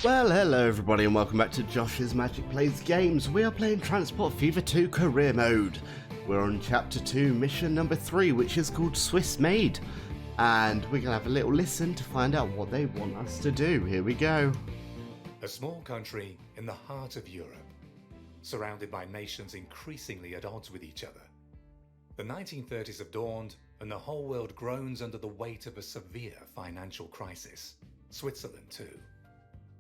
Well, hello everybody and welcome back to Josh's Magic Plays Games. We are playing Transport Fever 2 Career Mode. We're on Chapter 2, Mission number 3, which is called Swiss Made. And we're going to have a little listen to find out what they want us to do. Here we go. A small country in the heart of Europe, surrounded by nations increasingly at odds with each other. The 1930s have dawned and the whole world groans under the weight of a severe financial crisis. Switzerland too.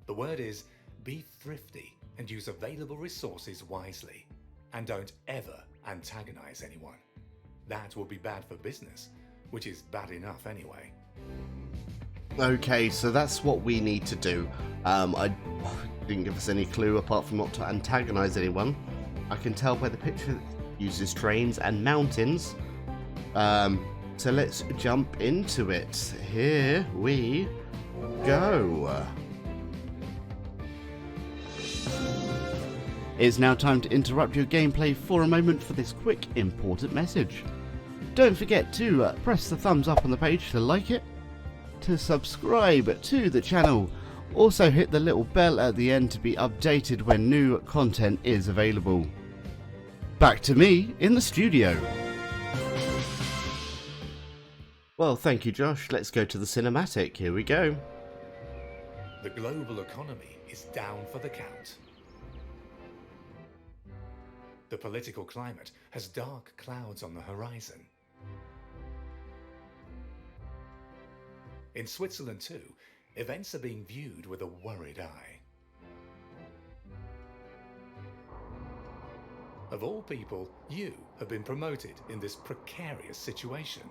The word is, be thrifty and use available resources wisely, and don't ever antagonize anyone. That will be bad for business, which is bad enough anyway. Okay, so that's what we need to do. I didn't give us any clue apart from not to antagonize anyone. I can tell by the picture that it uses trains and mountains. So let's jump into it. Here we go. It's now time to interrupt your gameplay for a moment for this quick important message. Don't forget to press the thumbs up on the page to like it, to subscribe to the channel, also hit the little bell at the end to be updated when new content is available. Back to me in the studio. Well, thank you Josh, let's go to the cinematic, here we go. The global economy is down for the count. The political climate has dark clouds on the horizon. In Switzerland too, events are being viewed with a worried eye. Of all people, you have been promoted in this precarious situation.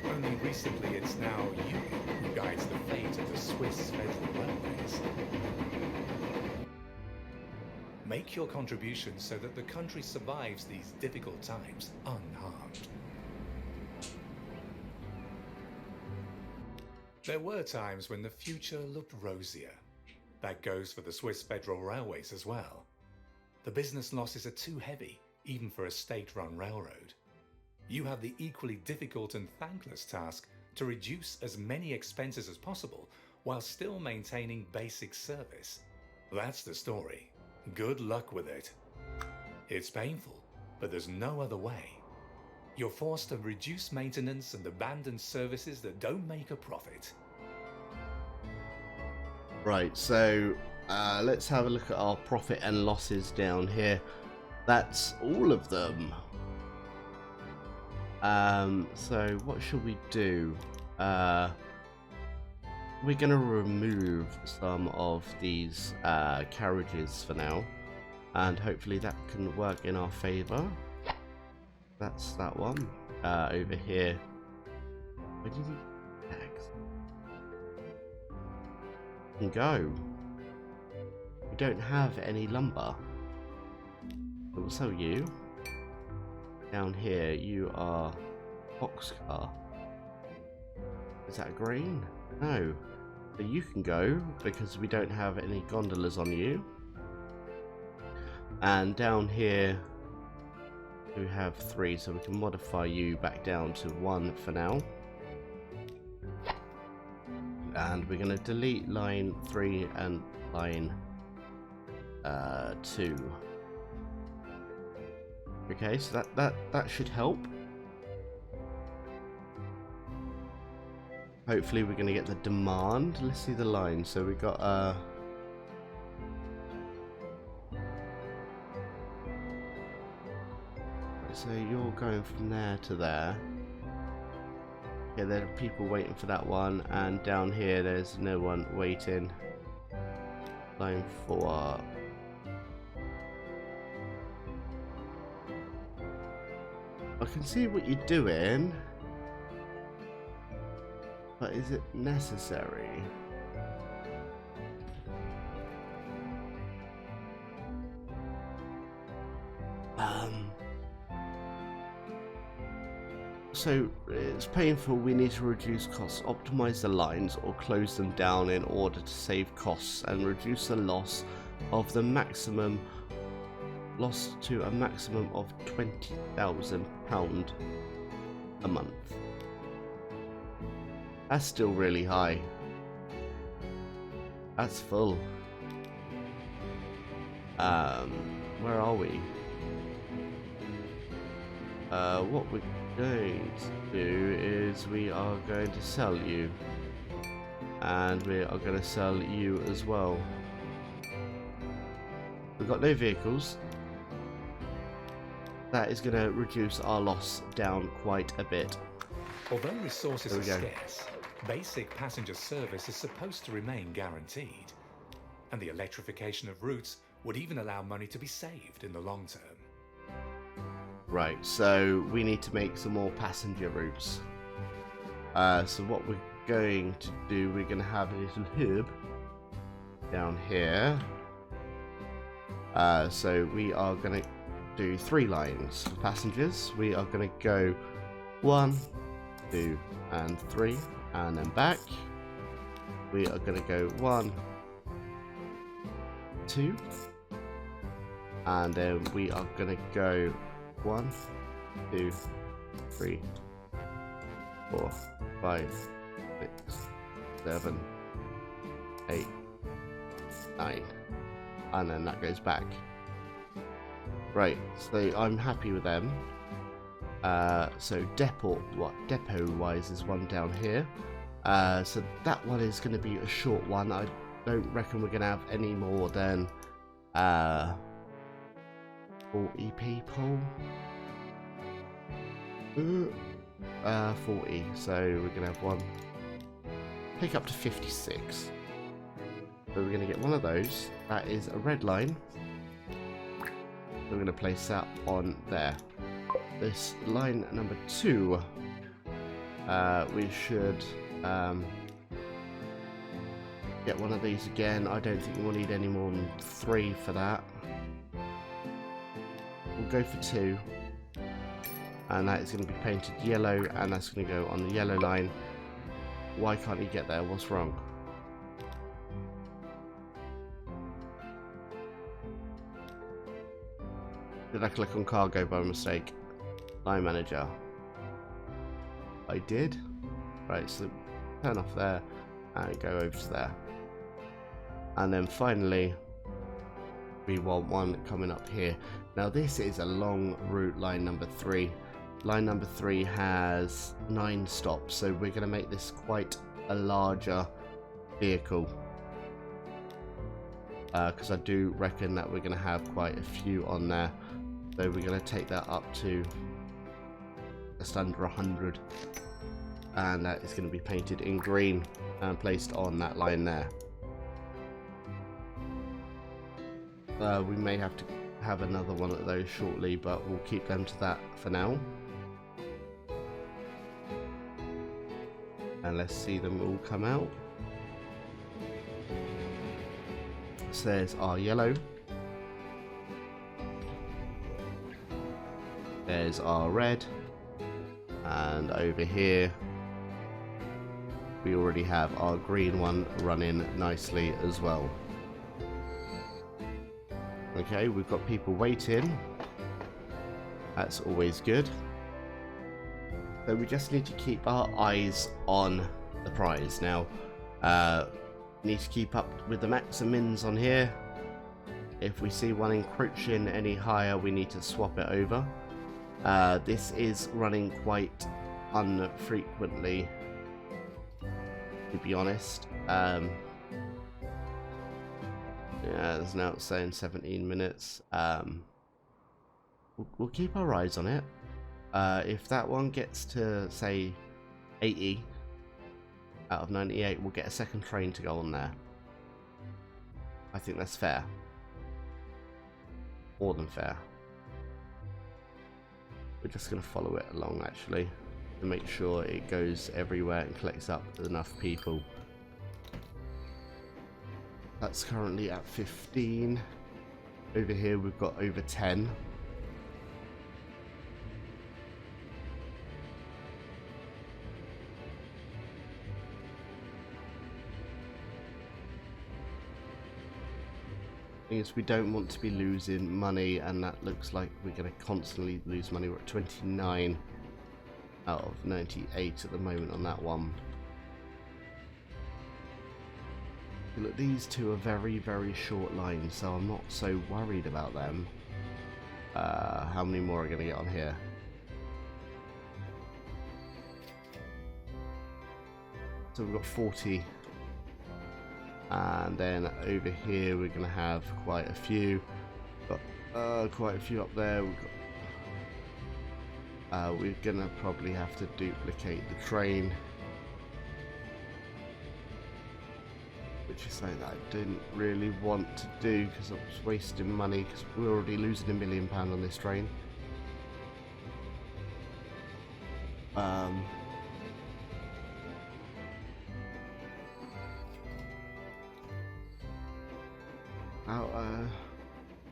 Only recently it's now you who guides the fate of the Swiss Federal Railways. Make your contribution so that the country survives these difficult times unharmed. There were times when the future looked rosier. That goes for the Swiss Federal Railways as well. The business losses are too heavy, even for a state-run railroad. You have the equally difficult and thankless task to reduce as many expenses as possible while still maintaining basic service. That's the story. Good luck with it. It's painful, but there's no other way. You're forced to reduce maintenance and abandon services that don't make a profit. Right, so let's have a look at our profit and losses down here. That's all of them. So what should we do? We're going to remove some of these carriages for now, and hopefully that can work in our favour. That's that one. Over here. Where did he tax? And go. We don't have any lumber. We'll sell you. Down here, you are boxcar. Is that green? No. So you can go because we don't have any gondolas on you. And down here we have 3, so we can modify you back down to 1 for now. And we're going to delete line 3 and line 2. Okay, so that should help. Hopefully we're going to get the demand. Let's see the line. So we got so you're going from there to there. Yeah, there are people waiting for that one, and down here there's no one waiting. Line 4. I can see what you're doing. But is it necessary? So it's painful. We need to reduce costs, optimize the lines, or close them down in order to save costs and reduce the loss of the maximum loss to a maximum of £20,000 a month. That's still really high. That's full. Where are we? What we're going to do is we are going to sell you. And we are going to sell you as well. We've got no vehicles. That is going to reduce our loss down quite a bit. Although resources are scarce, basic passenger service is supposed to remain guaranteed. And the electrification of routes would even allow money to be saved in the long term. Right, so we need to make some more passenger routes. So what we're going to do, we're going to have a little hub down here. So we are going to do 3 lines for passengers. We are going to go 1, 2 and 3 and then back. We are going to go 1, 2 and then we are going to go 1, 2, 3, 4, 5, 6, 7, 8, 9 and then that goes back. Right, so I'm happy with them. So depot wise is one down here. So that one is going to be a short one. I don't reckon we're going to have any more than 40 people. 40. So we're going to have one. Take up to 56. So we're going to get one of those. That is a red line. We're going to place that on there. This line number 2, we should get one of these again. I don't think we'll need any more than 3 for that. We'll go for 2. And that is going to be painted yellow, and that's going to go on the yellow line. Why can't he get there? What's wrong? Did I click on cargo by mistake? Line manager. I did. Right, so turn off there and go over to there. And then finally, we want one coming up here. Now this is a long route, line number 3. Line number 3 has 9 stops, so we're going to make this quite a larger vehicle. Because I do reckon that we're going to have quite a few on there. So we're going to take that up to just under 100. And that is going to be painted in green and placed on that line there. We may have to have another one of those shortly, but we'll keep them to that for now. And let's see them all come out. So there's our yellow. There's our red. And over here we already have our green one running nicely as well. Okay, we've got people waiting. That's always good. So we just need to keep our eyes on the prize. Now, need to keep up with the max and mins on here. If we see one encroaching any higher, we need to swap it over. This is running quite unfrequently, to be honest. Yeah, there's now it's saying 17 minutes. We'll keep our eyes on it. If that one gets to, say, 80 out of 98, we'll get a second train to go on there. I think that's fair. More than fair. We're just going to follow it along, actually, to make sure it goes everywhere and collects up enough people. That's currently at 15. Over here we've got over 10. Is we don't want to be losing money, and that looks like we're going to constantly lose money. We're at 29 out of 98 at the moment on that one. Look, these two are very, very short lines, so I'm not so worried about them. How many more are going to get on here? So we've got 40. And then over here we're going to have quite a few. Got quite a few up there. We're going to probably have to duplicate the train, which is something that I didn't really want to do because I was wasting money, because we're already losing £1 million on this train.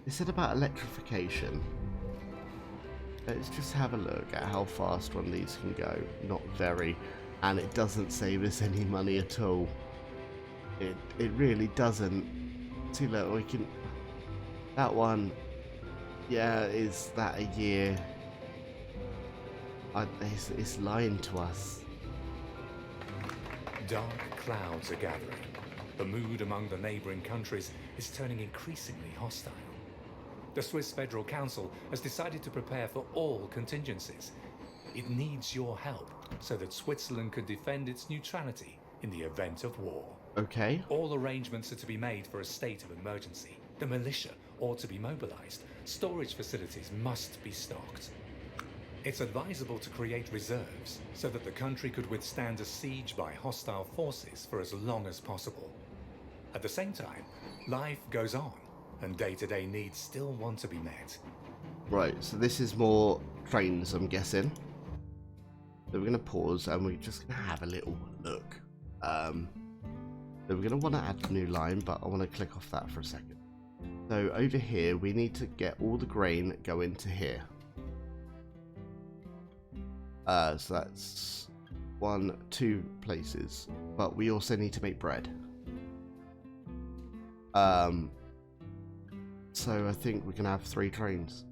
They said about electrification. Let's just have a look at how fast one of these can go. Not very, and it doesn't save us any money at all. It really doesn't. See, look, we can. That one, yeah, is that a year? It's lying to us. Dark clouds are gathering. The mood among the neighbouring countries is turning increasingly hostile. The Swiss Federal Council has decided to prepare for all contingencies. It needs your help so that Switzerland can defend its neutrality in the event of war. Okay. All arrangements are to be made for a state of emergency. The militia ought to be mobilized. Storage facilities must be stocked. It's advisable to create reserves so that the country could withstand a siege by hostile forces for as long as possible. At the same time, life goes on, and day-to-day needs still want to be met. Right, so this is more trains, I'm guessing. So we're going to pause and we're just going to have a little look. So we're going to want to add a new line, but I want to click off that for a second. So over here, we need to get all the grain going to here. So that's 2 places, but we also need to make bread. So I think we can have 3 trains.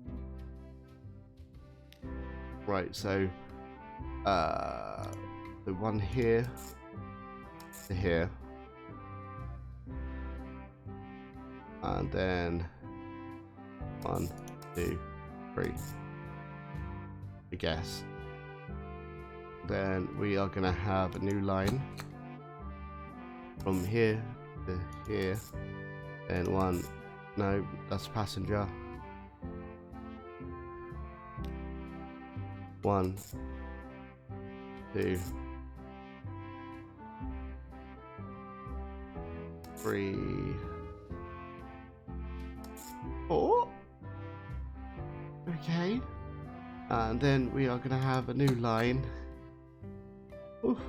Right, so the one here to here, and then 1, 2, 3, I guess. Then we are gonna have a new line from here to here, and 1, no, that's passenger. 1, 2, 3, 4. Okay, and then we are gonna have a new line. Oof.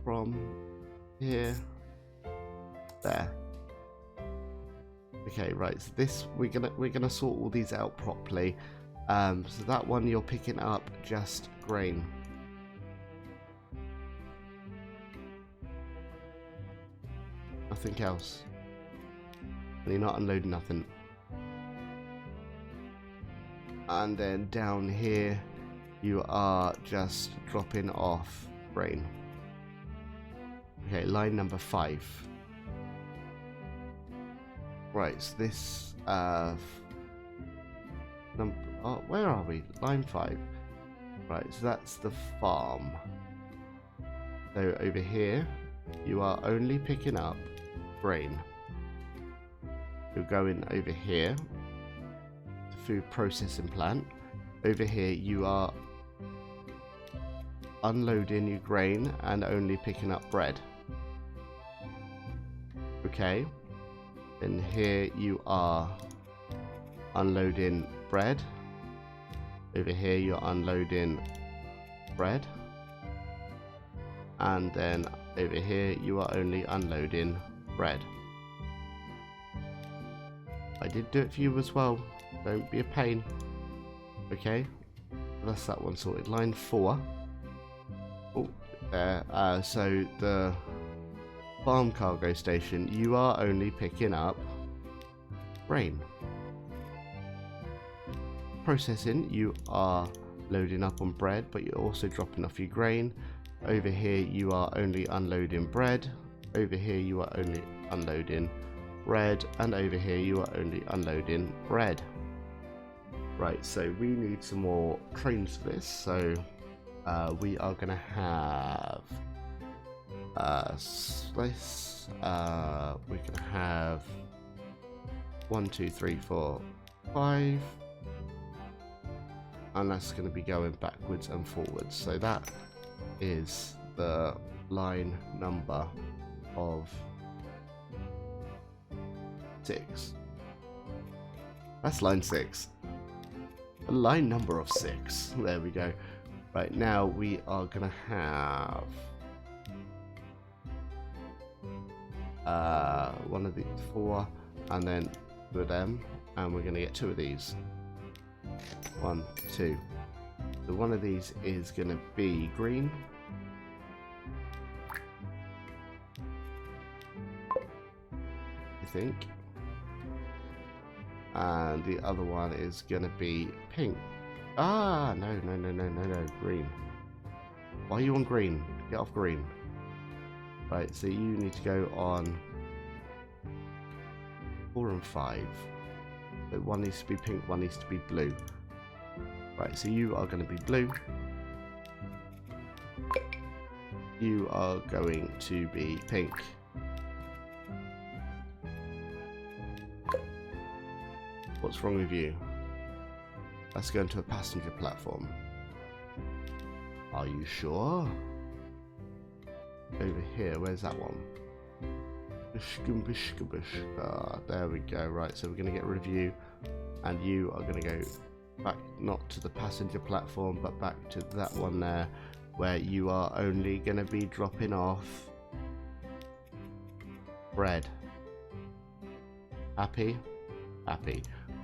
From here there. Okay, right, so this we're gonna sort all these out properly. So that one you're picking up just grain. Nothing else. And you're not unloading nothing. And then down here you are just dropping off grain. Okay, line number 5. Right, so this where are we? Line 5. Right, so that's the farm. So over here you are only picking up grain. You're going over here, the food processing plant. Over here you are unloading your grain and only picking up bread. Okay, and here you are unloading bread. Over here you're unloading bread, and then over here you are only unloading bread. I did do it for you as well, don't be a pain. Okay, that's that one sorted. Line 4. Oh, there. So the farm cargo station, you are only picking up grain. Processing, you are loading up on bread, but you're also dropping off your grain. Over here you are only unloading bread. Over here you are only unloading bread. And over here you are only unloading bread. Right, so we need some more trains for this. So we are going to have this. We're going to have 1, 2, 3, 4, 5. And that's going to be going backwards and forwards. So that is the line number of 6. That's line 6. A line number of 6. There we go. Right, now we are going to have one of the 4 and then 2 of them, and we're going to get 2 of these. 1, 2. So one of these is going to be green. I think. And the other one is going to be pink. Ah, no, green. Why are you on green? Get off green. Right, so you need to go on 4 and 5. So one needs to be pink, one needs to be blue. Right, so you are going to be blue. You are going to be pink. What's wrong with you? Let's go into a passenger platform. Are you sure? Over here, where's that one? Ah, there we go. Right, so we're going to get rid of you, and you are going to go back, not to the passenger platform, but back to that one there, where you are only going to be dropping off bread. Happy? Happy.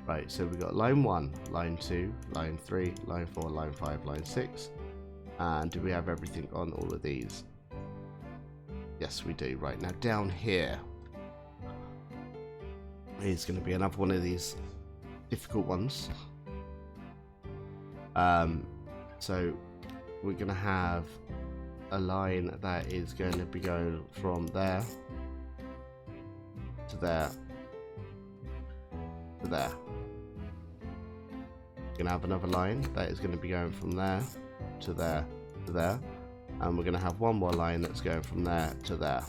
Right, so we've got line 1, line 2, line 3, line 4, line 5, line 6. And do we have everything on all of these? Yes, we do. Right, now down here is going to be another one of these difficult ones. So we're going to have a line that is going to be going from there to there to there. We're going to have another line that is going to be going from there to there to there, and we're going to have one more line that's going from there to there.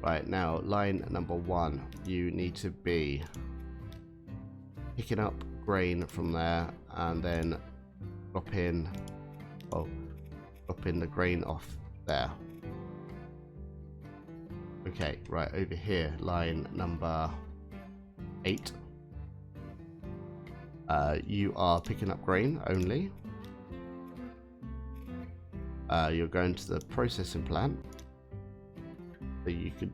Right, now line number 1, you need to be picking up grain from there and then dropping the grain off there. Okay, right, over here, line number 8. You are picking up grain only. You're going to the processing plant, so you could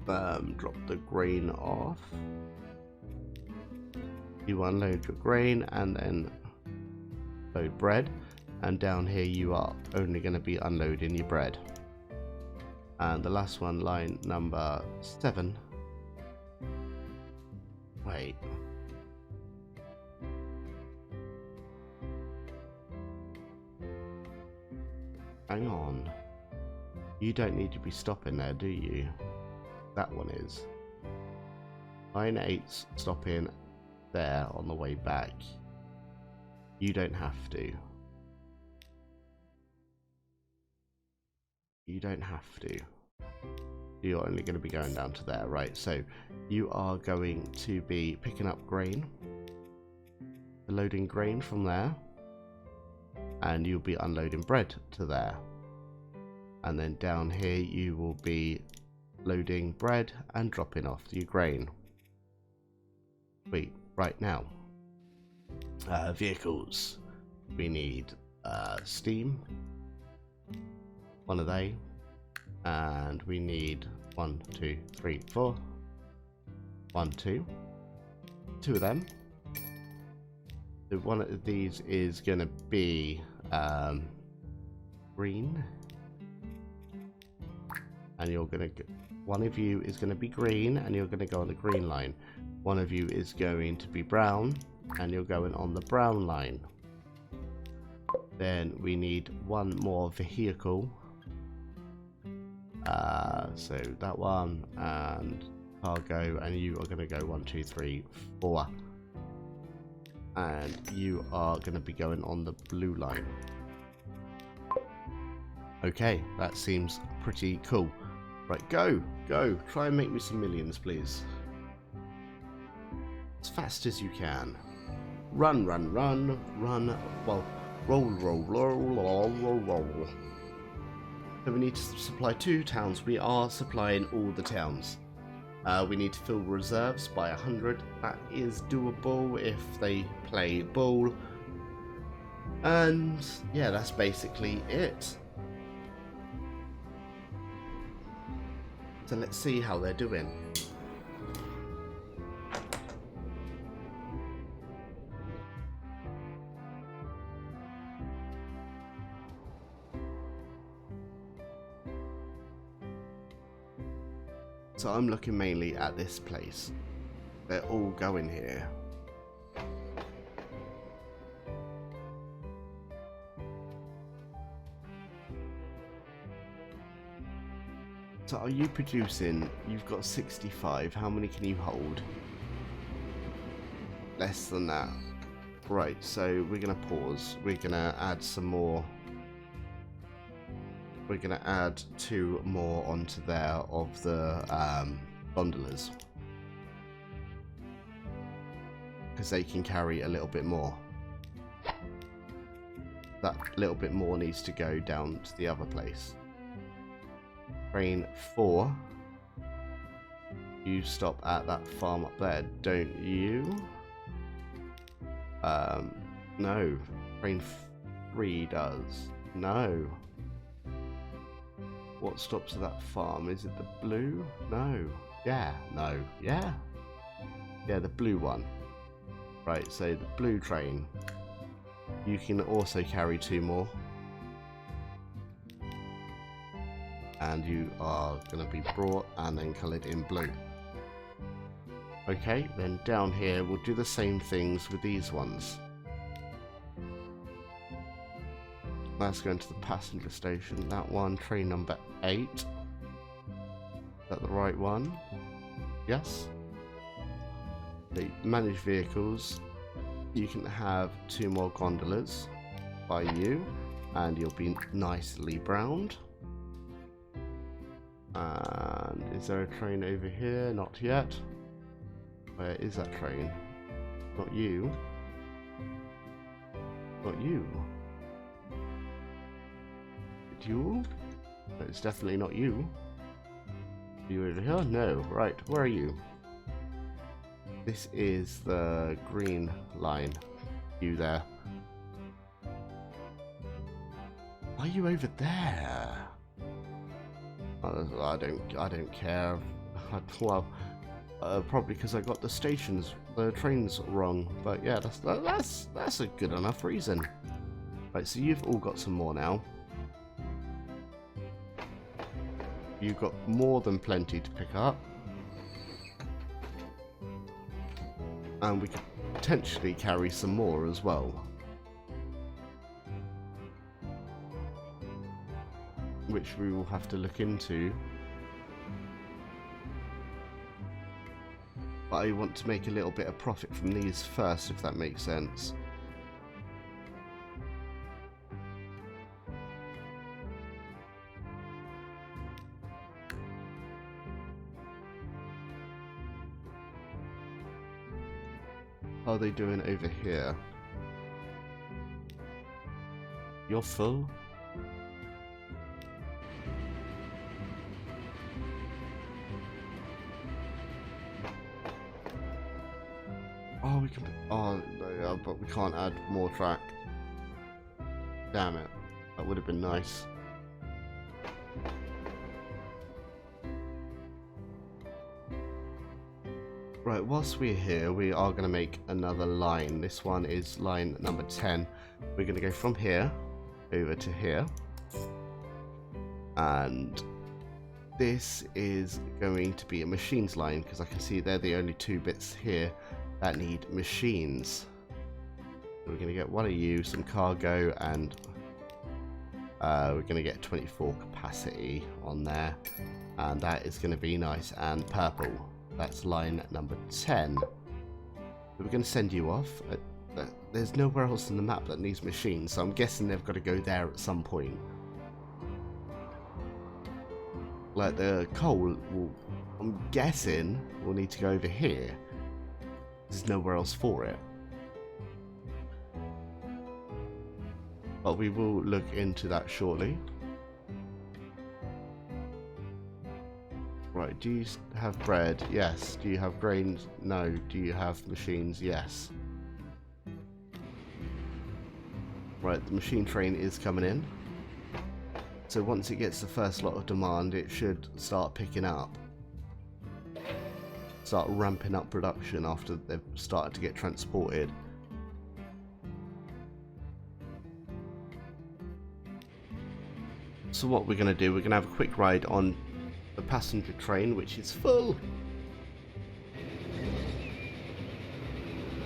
drop the grain off. You unload your grain and then load bread, and down here you are only going to be unloading your bread. And the last one, line number 7. Wait. Hang on. You don't need to be stopping there, do you? That one is. Line 8's stopping there on the way back. You don't have to. You don't have to. You're only going to be going down to there, right? So you are going to be picking up grain, loading grain from there, and you'll be unloading bread to there. And then down here you will be loading bread and dropping off your grain. Wait, right now. Vehicles. We need steam. One of they. And we need 1, 2, 3, 4. 1, 2. 2 of them. So one of these is going to be green. And you're going to, one of you is going to be green and you're going to go on the green line. One of you is going to be brown and you're going on the brown line. Then we need one more vehicle. So that one and cargo, and you are going to go 1, 2, 3, 4. And you are going to be going on the blue line. Okay, that seems pretty cool. Right, go. Try and make me some millions, please. As fast as you can. Run. Well, roll. So we need to supply 2 towns. We are supplying all the towns. We need to fill reserves by 100. That is doable if they play ball. And yeah, that's basically it. So let's see how they're doing. So I'm looking mainly at this place. They're all going here. So are you producing? You've got 65. How many can you hold? Less than that. Right, so we're going to pause. We're going to add some more. We're going to add 2 more onto there of the gondolas. Because they can carry a little bit more. That little bit more needs to go down to the other place. Train 4. You stop at that farm up there, don't you? No. Train 3 does. No. What stops at that farm? Is it the blue? No. Yeah. No. Yeah. Yeah, the blue one. Right, so the blue train. You can also carry 2 more. And you are going to be brought and then coloured in blue. Okay, then down here we'll do the same things with these ones. That's going to the passenger station. That one, train number 8. Is that the right one? Yes. The managed vehicles. You can have 2 more gondolas by you, and you'll be nicely browned. And is there a train over here? Not yet. Where is that train? Not you. Not you. Is it you? No, it's definitely not you. Are you over here? No. Right, where are you? This is the green line. You there. Why are you over there? I don't care. Well, probably because I got the trains wrong. But yeah, that's a good enough reason. Right, so you've all got some more now. You've got more than plenty to pick up. And we could potentially carry some more as well. Which we will have to look into. But I want to make a little bit of profit from these first, if that makes sense. How are they doing over here? You're full? Oh, we can. Oh, no, but we can't add more track. Damn it. That would have been nice. Right, whilst we're here, we are going to make another line. This one is line number 10. We're going to go from here over to here. And this is going to be a machines line, because I can see they're the only 2 bits here that need machines. So we're going to get one of you, some cargo, and We're going to get 24 capacity on there, and that is going to be nice and purple. That's line number 10. We're going to send you off. There's nowhere else in the map that needs machines, so I'm guessing they've got to go there at some point. Like the coal, I'm guessing we'll need to go over here. There's nowhere else for it. But we will look into that shortly. Right, do you have bread? Yes. Do you have grains? No. Do you have machines? Yes. Right, the machine train is coming in. So once it gets the first lot of demand, it should start picking up. Start ramping up production after they've started to get transported. So what we're going to do, we're going to have a quick ride on the passenger train, which is full.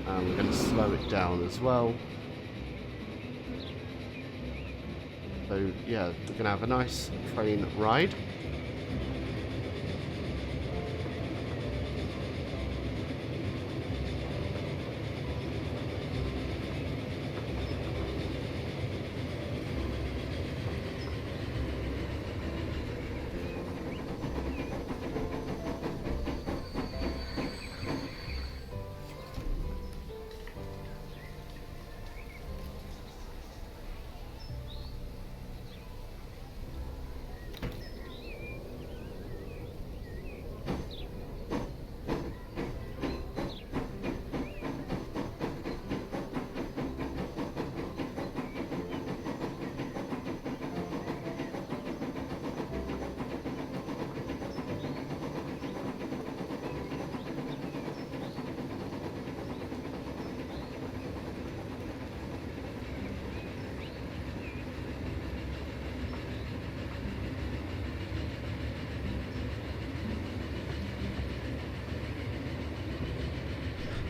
And we're going to slow it down as well. So yeah, we're going to have a nice train ride.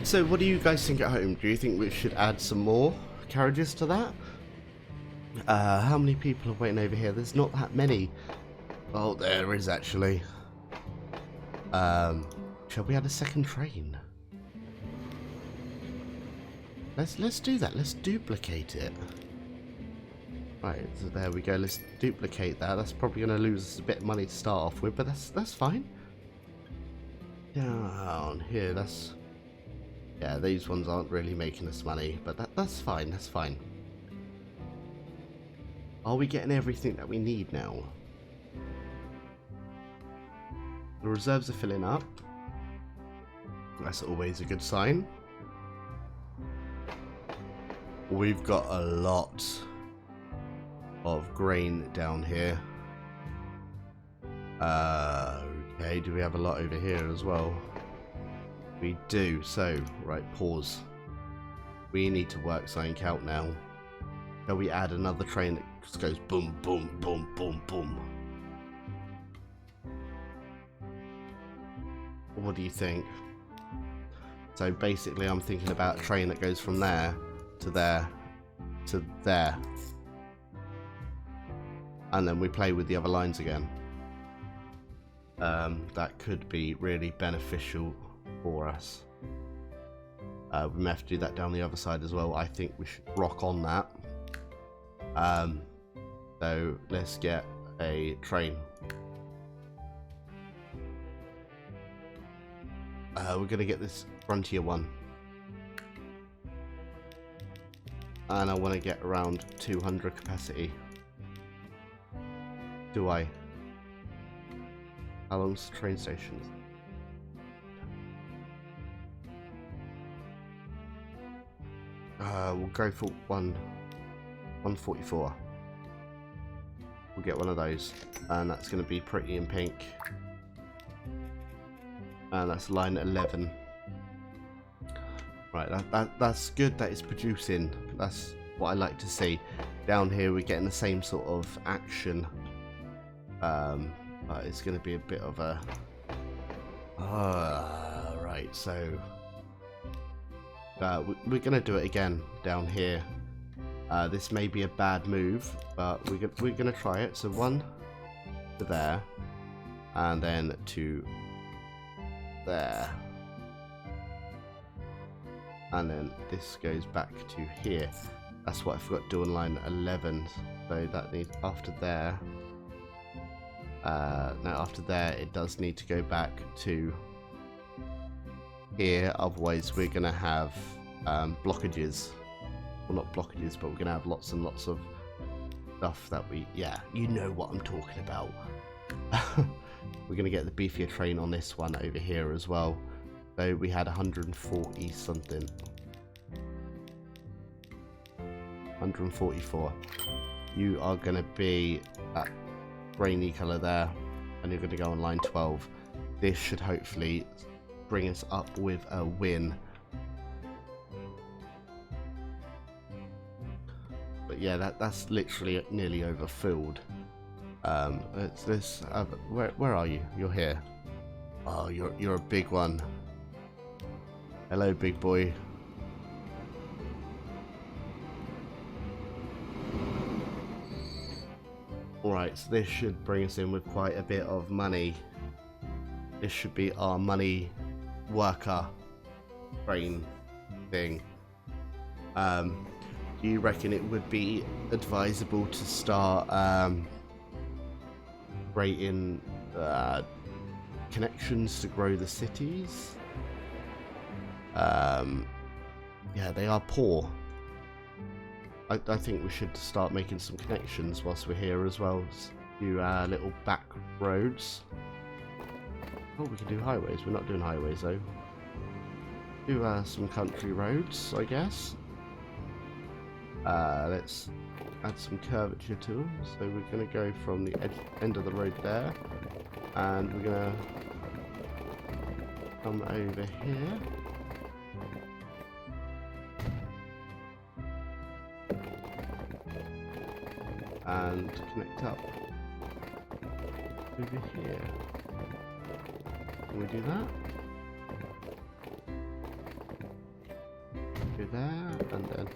So what do you guys think at home? Do you think we should add some more carriages to that? How many people are waiting over here? There's not that many. Oh, there is actually. Shall we add a second train? Let's do that. Let's duplicate it. Right, so there we go. Let's duplicate that. That's probably going to lose us a bit of money to start off with, but that's fine. Down here, that's... Yeah, these ones aren't really making us money, but that's fine, that's fine. Are we getting everything that we need now? The reserves are filling up. That's always a good sign. We've got a lot of grain down here. Okay, do we have a lot over here as well? We do. So, right, pause. We need to work something out now. Shall we add another train that just goes boom, boom, boom, boom, boom? What do you think? So basically I'm thinking about a train that goes from there to there to there. And then we play with the other lines again. That could be really beneficial for us. We may have to do that down the other side as well. I think we should rock on that. So let's get a train. We're going to get this frontier one. And I want to get around 200 capacity. Do I? How long's the train station? We'll go for 144. We'll get one of those, and that's going to be pretty in pink. And that's line 11. Right, that's good that it's producing. That's what I like to see. Down here we're getting the same sort of action. But it's going to be a bit of a... right, so... we're going to do it again down here. This may be a bad move, but we're gonna try it. So 1 to there, and then to there, and then this goes back to here. That's what I forgot to do on line 11. So that needs after there. Now after there, it does need to go back to here. Otherwise, we're gonna have blockages. Well, not blockages, but we're gonna have lots and lots of stuff that yeah, you know what I'm talking about. We're gonna get the beefier train on this one over here as well. So we had 140 something. 144. You are gonna be that grainy colour there, and you're gonna go on line 12. This should hopefully bring us up with a win. But yeah, that's literally nearly overfilled. It's this. Where are you? You're here. Oh, you're a big one. Hello, big boy. Alright, so this should bring us in with quite a bit of money. This should be our money worker train thing. Do you reckon it would be advisable to start creating connections to grow the cities? Yeah, they are poor. I think we should start making some connections whilst we're here as well. Do little back roads. Oh, we can do highways. We're not doing highways though. Do some country roads, I guess. Let's add some curvature to them. So we're going to go from the end of the road there, and we're going to come over here. And connect up over here. Can we do that? Go there, and then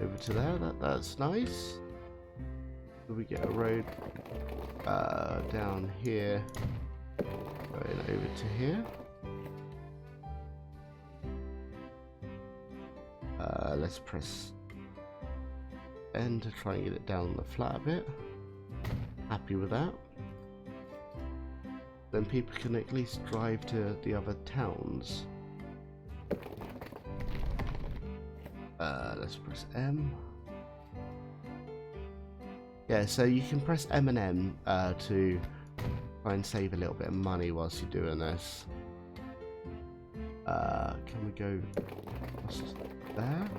over to there. That's nice. So we get a road down here, going over to here. Let's press N to try and get it down the flat a bit. Happy with that. Then people can at least drive to the other towns. Let's press M. Yeah, so you can press M and M to try and save a little bit of money whilst you're doing this. Can we go there?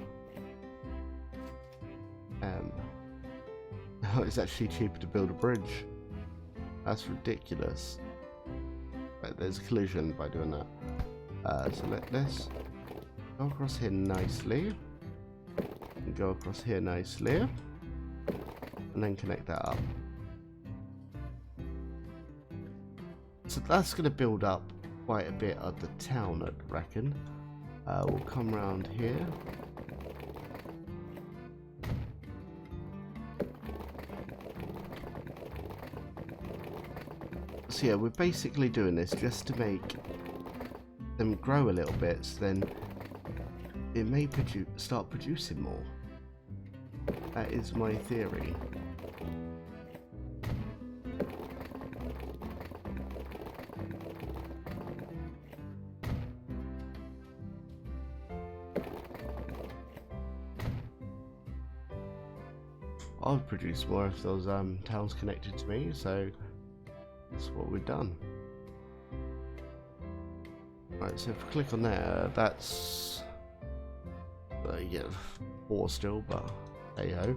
Oh, it's actually cheaper to build a bridge. That's ridiculous. Right, there's a collision by doing that. So let this go across here nicely. And go across here nicely. And then connect that up. So that's going to build up quite a bit of the town, I reckon. We'll come around here. So yeah, we're basically doing this just to make them grow a little bit, so then it may start producing more. That is my theory. I'll produce more if those towns connected to me, so that's what we've done. Right, so if we click on there, that's yeah, 4 still, but hey ho.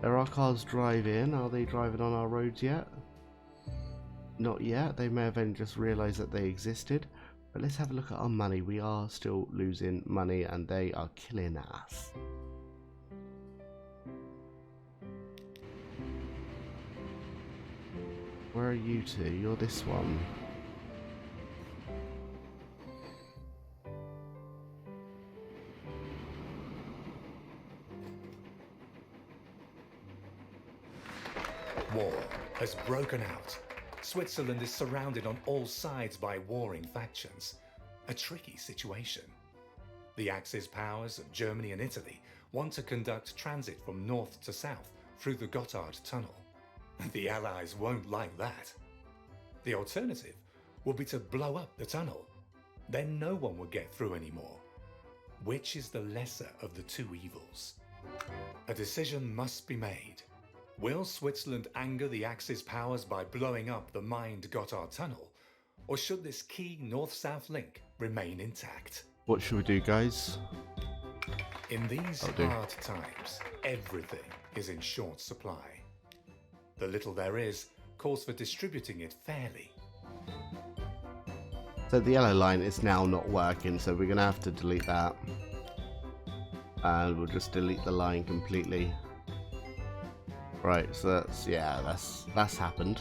There are cars driving. Are they driving on our roads yet? Not yet. They may have only just realised that they existed. But let's have a look at our money. We are still losing money, and they are killing us. Where are you two? You're this one. War has broken out. Switzerland is surrounded on all sides by warring factions. A tricky situation. The Axis powers of Germany and Italy want to conduct transit from north to south through the Gotthard Tunnel. The Allies won't like that. The alternative will be to blow up the tunnel. Then no one will get through anymore. Which is the lesser of the two evils? A decision must be made. Will Switzerland anger the Axis powers by blowing up the mined Gotthard Tunnel? Or should this key north-south link remain intact? What should we do, guys? In these hard times, everything is in short supply. The little there is calls for distributing it fairly. So the yellow line is now not working, so we're going to have to delete that. And we'll just delete the line completely. Right, so that's happened.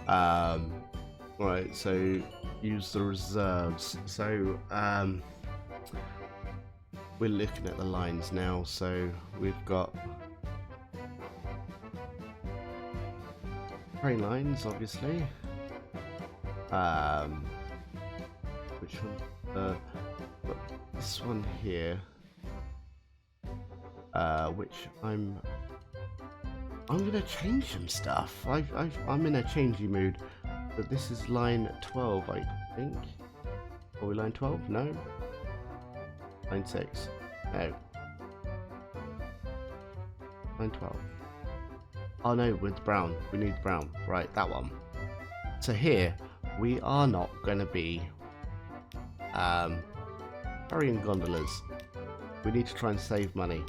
Right, so use the reserves. So we're looking at the lines now, so we've got train lines, obviously. Which one? Got this one here. Which I'm gonna change some stuff. I'm in a changey mood. But this is line 12, I think. Are we line 12? No. Line 6. No. Line 12. Oh no, with brown. We need brown. Right, that one. So here, we are not going to be carrying gondolas. We need to try and save money.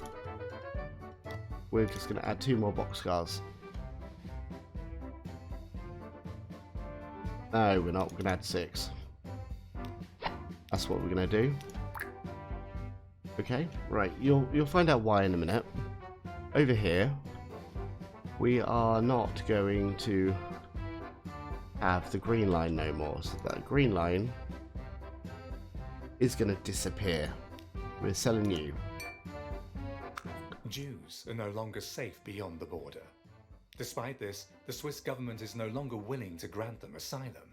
We're just going to add 2 more boxcars. No, we're not. We're going to add 6. That's what we're going to do. Okay, right. You'll find out why in a minute. Over here, we are not going to have the green line no more. So that green line is going to disappear. We're selling you. Jews are no longer safe beyond the border. Despite this, the Swiss government is no longer willing to grant them asylum.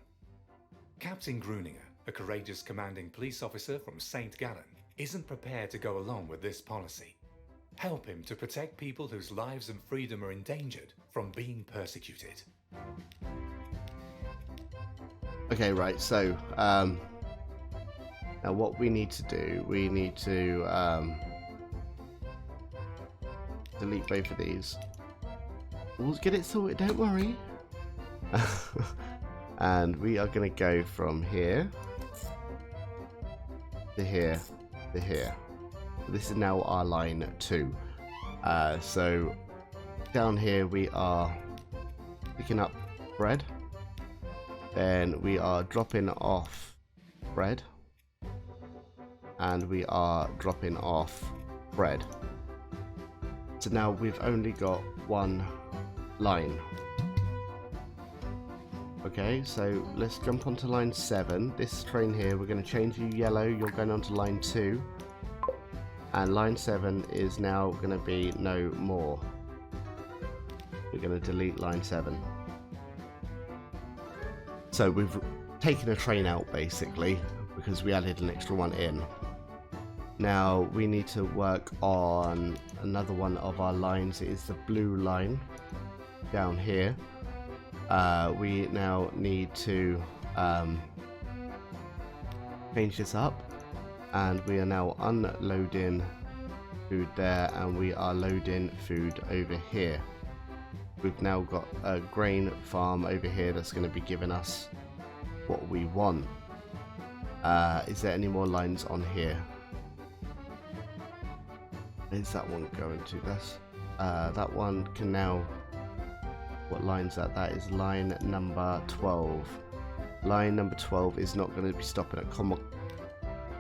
Captain Gruninger, a courageous commanding police officer from St. Gallen, isn't prepared to go along with this policy. Help him to protect people whose lives and freedom are endangered from being persecuted. Okay, right, so now what we need to do, we need to delete both of these. We'll get it sorted, don't worry. And we are going to go from here to here to here. This is now our line 2. So down here we are picking up bread. Then we are dropping off bread. And we are dropping off bread. So now we've only got one line. Okay, so let's jump onto line 7. This train here, we're going to change you yellow. You're going onto line 2. And line 7 is now going to be no more. We're going to delete line 7. So we've taken a train out basically because we added an extra one in. Now we need to work on another one of our lines. It is the blue line down here. We now need to change this up, and we are now unloading food there, and we are loading food over here. We've now got a grain farm over here that's going to be giving us what we want. Is there any more lines on here? Is that one going to this? That one can now... What line's that? That is line number 12. Line number 12 is not going to be stopping at comma,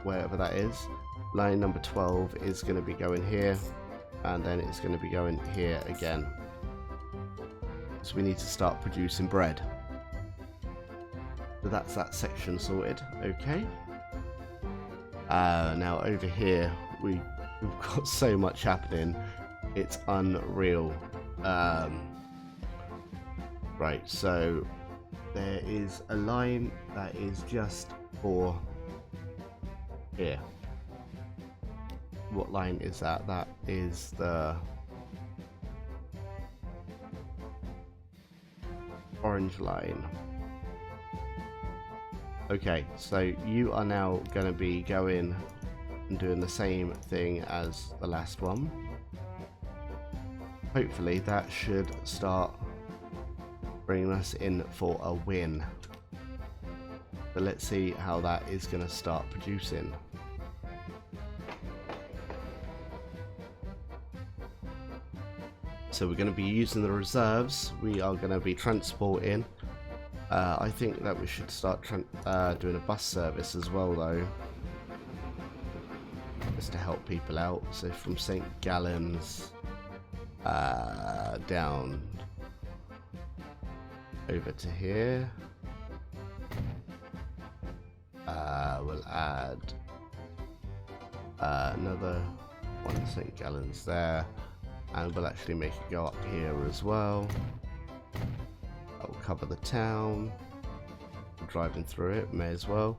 wherever that is. Line number 12 is going to be going here, and then it's going to be going here again. So we need to start producing bread. So that's that section sorted. Okay. Now over here we've got so much happening. It's unreal. Right, so there is a line that is just for here. What line is that? That is the orange line. Okay, so you are now going to be going and doing the same thing as the last one. Hopefully that should start bringing us in for a win. So let's see how that is going to start producing. So we're going to be using the reserves. We are going to be transporting. I think that we should start doing a bus service as well, though, just to help people out. So from St. Gallen's down over to here. We'll add another one St. Gallen's there, and we'll actually make it go up here as well. That will cover the town. Driving through it, may as well.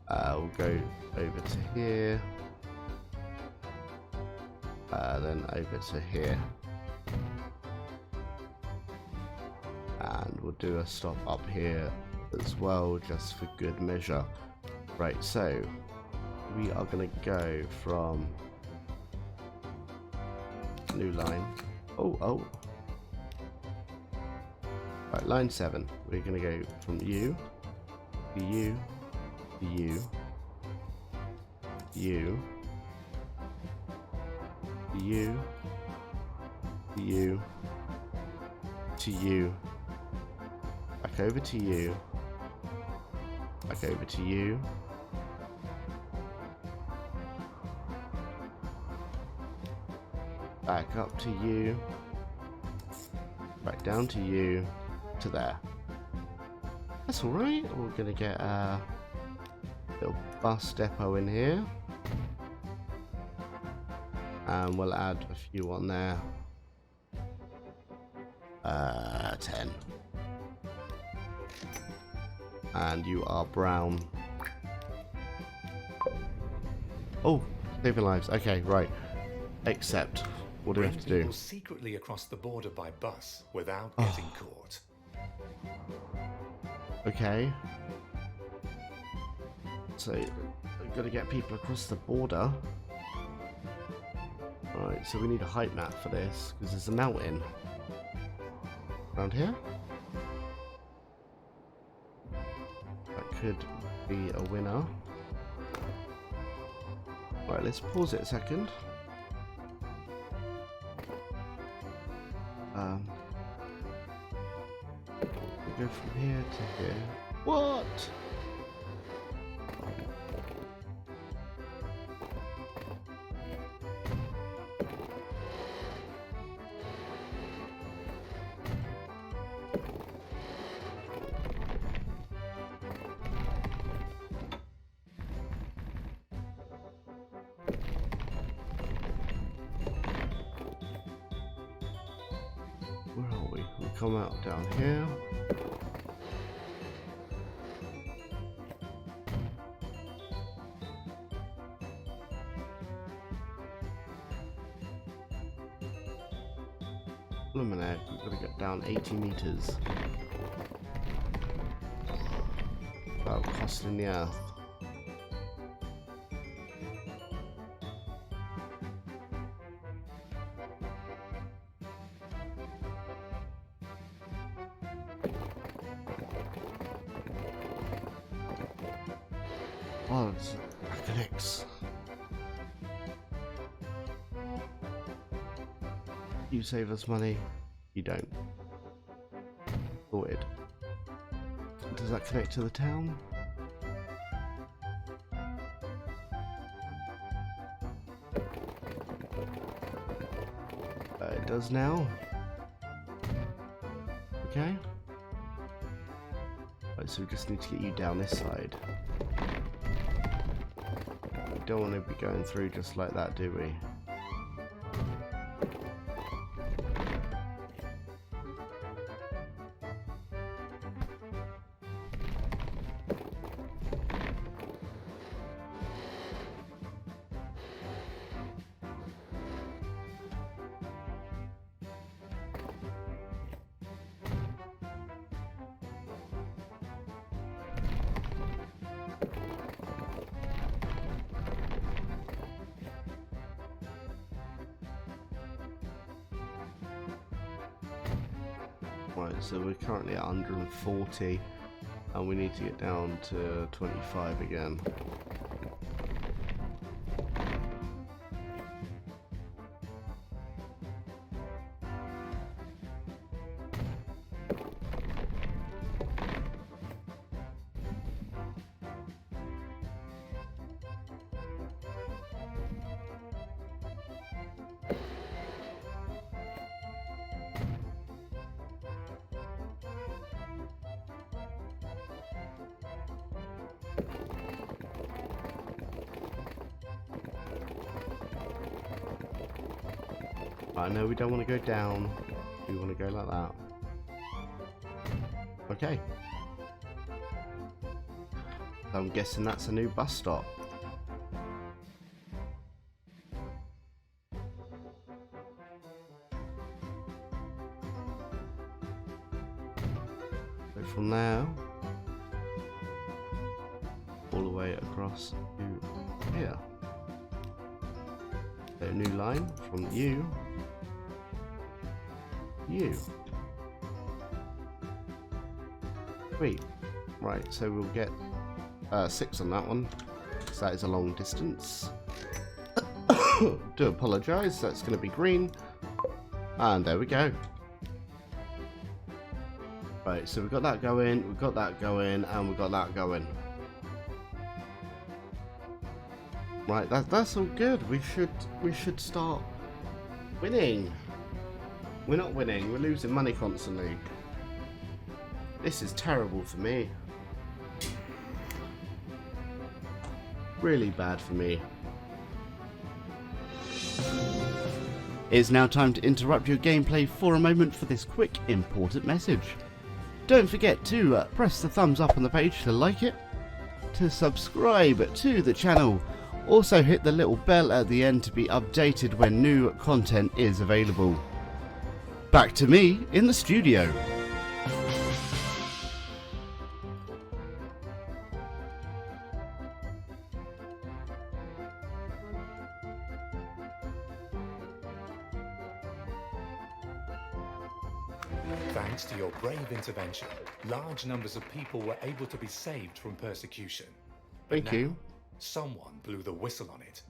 We'll go over to here, then over to here, and we'll do a stop up here as well, just for good measure. Right, so we are going to go from new line. Oh. Right, line 7. We're going to go from you. You, you, you, you, you, to you, back over to you, back over to you, back up to you, back down to you, to there. That's alright. We're going to get a little bus depot in here. And we'll add a few on there. 10. And you are brown. Oh, saving lives. Okay, right. Except, what do we have to do? People secretly across the border by bus without getting caught. Okay. So, we've got to get people across the border. Right, so we need a height map for this, because there's a mountain. Around here? That could be a winner. Right, let's pause it a second. Go from here to here. What? Where are we? We'll come out down here. Luminate, we've got to get down 80 meters without costing the earth. Oh, it's connects. You save us money, you don't. Sorted. Does that connect to the town? It does now. Okay. Right, so we just need to get you down this side. We don't want to be going through just like that, do we? Right, so we're currently at 140 and we need to get down to 25 again. I know we don't want to go down, we want to go like that. Okay. I'm guessing that's a new bus stop. So from there, all the way across to here. So a new line from you. Sweet. Right, so we'll get 6 on that one, because that is a long distance. Do apologise, that's going to be green. And there we go. Right, so we've got that going, we've got that going, and we've got that going. Right, that's all good. We should start winning. We're not winning, we're losing money constantly. This is terrible for me. Really bad for me. It's now time to interrupt your gameplay for a moment for this quick, important message. Don't forget to press the thumbs up on the page to like it, to subscribe to the channel. Also hit the little bell at the end to be updated when new content is available. Back to me in the studio. Thanks to your brave intervention, large numbers of people were able to be saved from persecution. Thank you. Someone blew the whistle on it,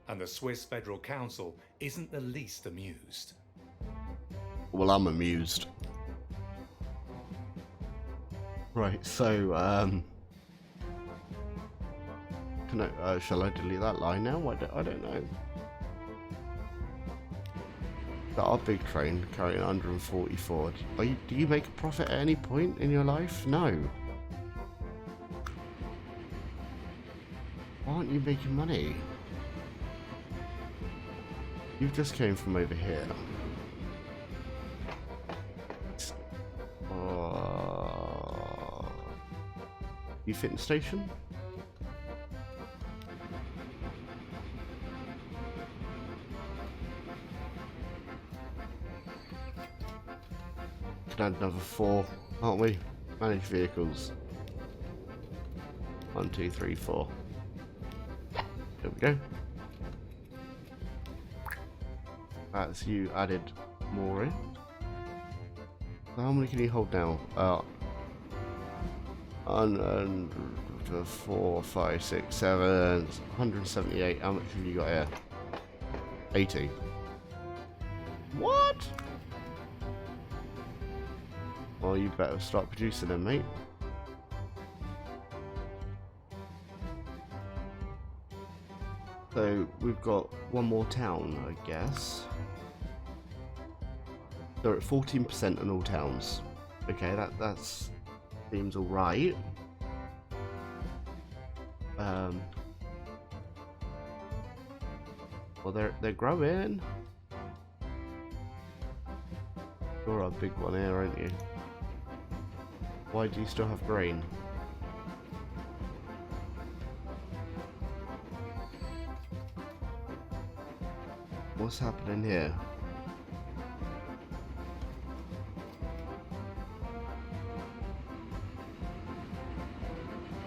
and the Swiss Federal Council isn't the least amused. Well, I'm amused. Right, so, shall I delete that line now? I don't know. Got our big train carrying 144. Do you make a profit at any point in your life? No. Why aren't you making money? You just came from over here. You fitness station? Can add another 4, aren't we? Manage vehicles. 1, 2, 3, 4. There we go. That's you added more in. So how many can you hold now? 4, 5, 6, 7, 178. How much have you got here? 80. What? Well, you better start producing them, mate. So we've got one more town, I guess. They're at 14% on all towns. Okay, that's seems all right. Well, they're growing. You're a big one here, aren't you? Why do you still have grain? What's happening here?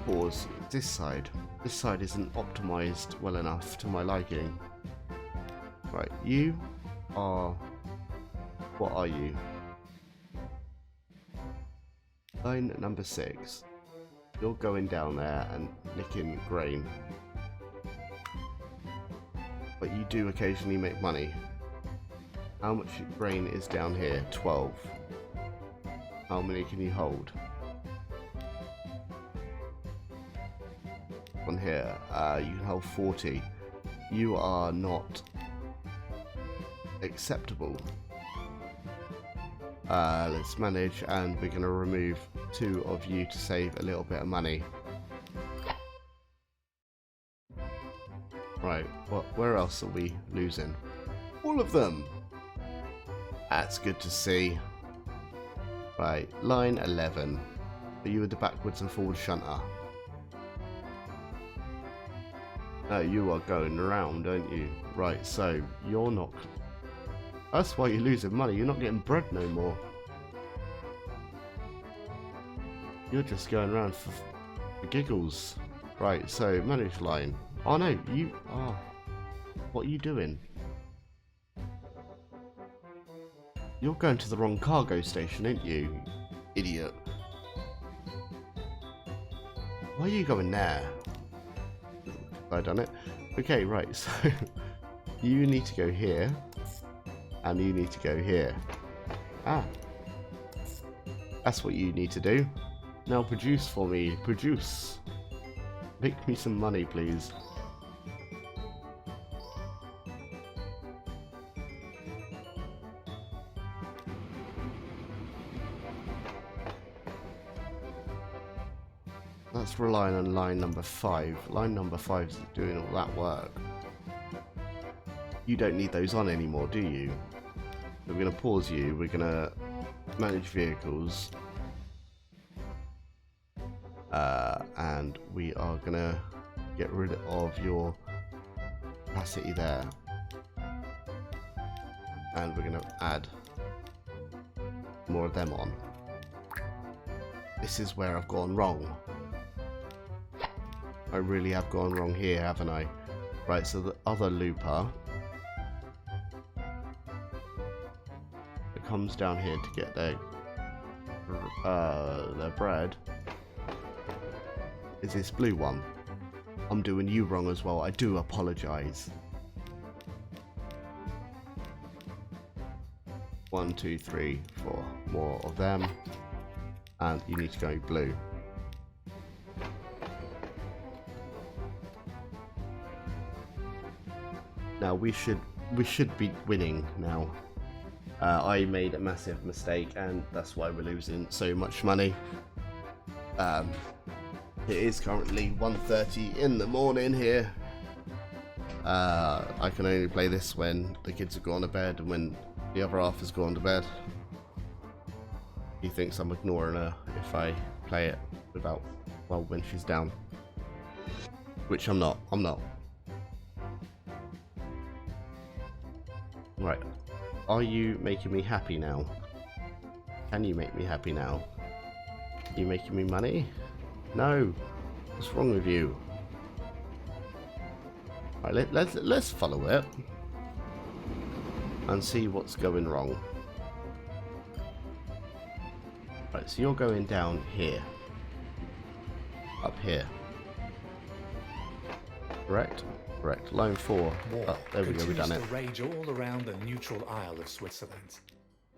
Pause. This side. This side isn't optimized well enough to my liking. Right, you are... What are you? Line number 6. You're going down there and nicking grain. But you do occasionally make money. How much grain is down here? 12. How many can you hold? On here, you can hold 40. You are not acceptable. Let's manage, and we're going to remove 2 of you to save a little bit of money. Right, where else are we losing? All of them! That's good to see. Right, line 11. Are you with the backwards and forward shunter? No, you are going around, aren't you? Right, so you're not... That's why you're losing money. You're not getting bread no more. You're just going around for giggles. Right, so manage line. Oh no, you... Oh, what are you doing? You're going to the wrong cargo station, aren't you? Idiot. Why are you going there? Have I done it? Okay, right, so... you need to go here. And you need to go here. Ah. That's what you need to do. Now produce for me. Produce. Make me some money, please. That's relying on line number 5. Line number 5 is doing all that work. You don't need those on anymore, do you? We're going to pause you. We're going to manage vehicles. And we are going to get rid of your capacity there. And we're going to add more of them on. This is where I've gone wrong. I really have gone wrong here, haven't I? Right, so the other looper that comes down here to get their bread is this blue one. I'm doing you wrong as well. I do apologise. 1, 2, 3, 4 more of them, and you need to go blue. Now we should be winning now. I made a massive mistake, and that's why we're losing so much money. It is currently 1:30 in the morning here. I can only play this when the kids have gone to bed and when the other half has gone to bed. He thinks I'm ignoring her if I play it without, well, when she's down. Which I'm not. I'm not. Right. Are you making me happy now? Can you make me happy now? Are you making me money? No. What's wrong with you? Right, let's follow it and see what's going wrong. Right, so you're going down here. Up here. Correct? Correct. Line 4. Oh, there we go, we've done it. To rage all around the neutral Isle of Switzerland.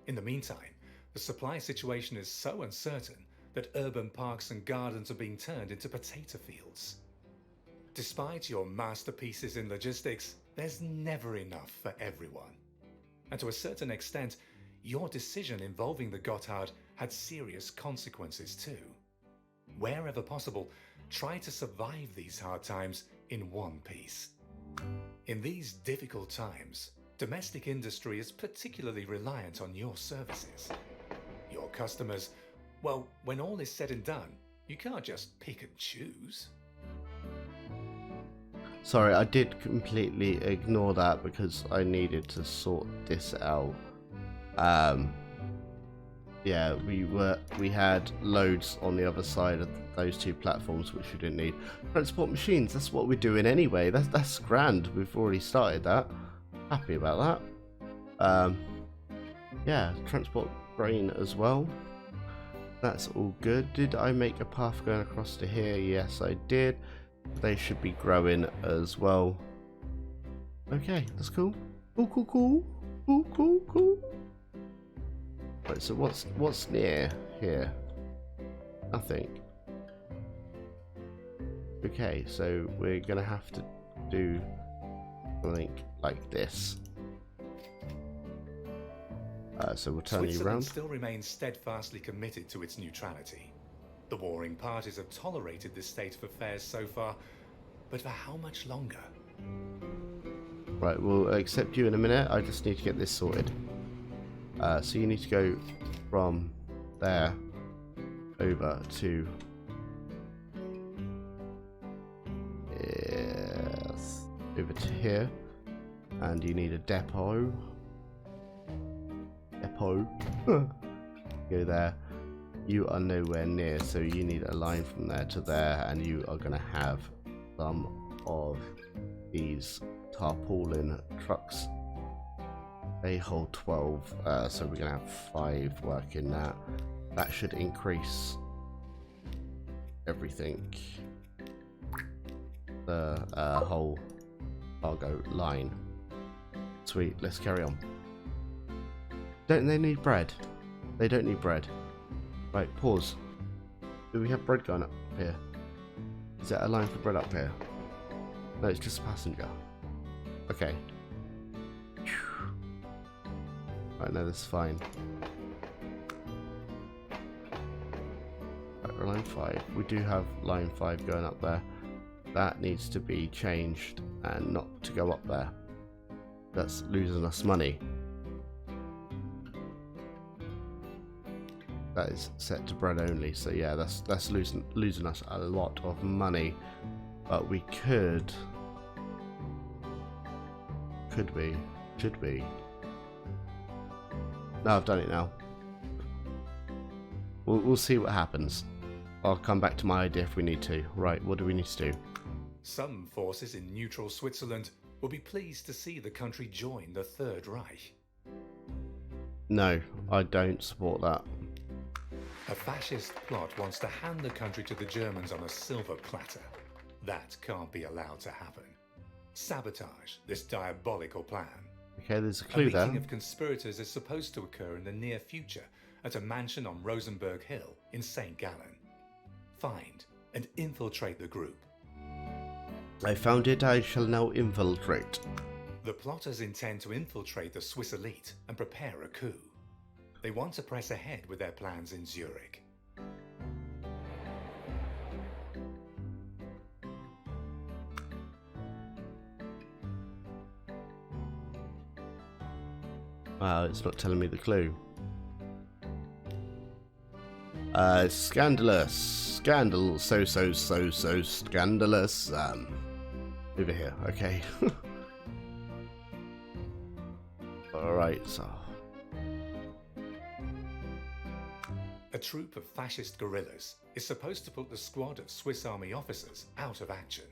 In the meantime, the supply situation is so uncertain that urban parks and gardens are being turned into potato fields. Despite your masterpieces in logistics, there's never enough for everyone. And to a certain extent, your decision involving the Gotthard had serious consequences too. Wherever possible, try to survive these hard times in one piece. In these difficult times, domestic industry is particularly reliant on your services. Your customers, well, when all is said and done, you can't just pick and choose. Sorry, I did completely ignore that because I needed to sort this out. Yeah, we had loads on the other side of those two platforms which we didn't need. Transport machines, that's what we're doing anyway. That's grand. We've already started that. Happy about that. Yeah, transport grain as well. That's all good. Did I make a path going across to here? Yes, I did. They should be growing as well. Okay, that's cool. Cool. Right, so what's near here? Nothing. Okay, so we're gonna have to do something like this. So we'll turn you Switzerland around. still remains steadfastly committed to its neutrality. The warring parties have tolerated this state of affairs so far, but for how much longer? Right, we'll accept you in a minute. I just need to get this sorted. So you need to go from there over to over to here, and you need a depot. Go there. You are nowhere near, so you need a line from there to there, and you are going to have some of these tarpaulin trucks. They hold 12, so we're going to have 5 working that. That should increase everything. The whole cargo line. Sweet, let's carry on. Don't they need bread? They don't need bread. Right, pause. Do we have bread going up here? Is there a line for bread up here? No, it's just a passenger. Okay. Right, no, that's fine. Right, line 5. We do have line 5 going up there. That needs to be changed and not to go up there. That's losing us money. That is set to bread only, so yeah, that's losing us a lot of money. But we could we? Should we? No, I've done it now. We'll see what happens. I'll come back to my idea if we need to. Right, what do we need to do? Some forces in neutral Switzerland will be pleased to see the country join the Third Reich. No, I don't support that. A fascist plot wants to hand the country to the Germans on a silver platter. That can't be allowed to happen. Sabotage this diabolical plan. Okay, there's a clue there. A meeting of conspirators is supposed to occur in the near future at a mansion on Rosenberg Hill in St. Gallen. Find and infiltrate the group. I found it, I shall now infiltrate. The plotters intend to infiltrate the Swiss elite and prepare a coup. They want to press ahead with their plans in Zurich. Wow, it's not telling me the clue. Scandalous. Scandal. So scandalous. Over here, okay. Alright, so. A troop of fascist guerrillas is supposed to put the squad of Swiss army officers out of action,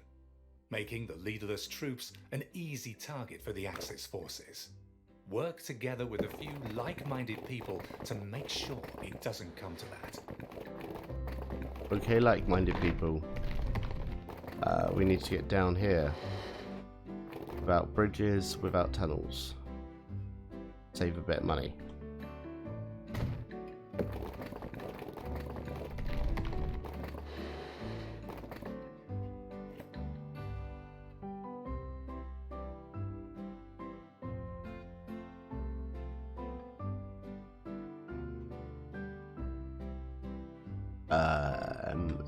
making the leaderless troops an easy target for the Axis forces. Work together with a few like-minded people to make sure it doesn't come to that. Okay, like-minded people. We need to get down here. Without bridges, without tunnels. Save a bit of money.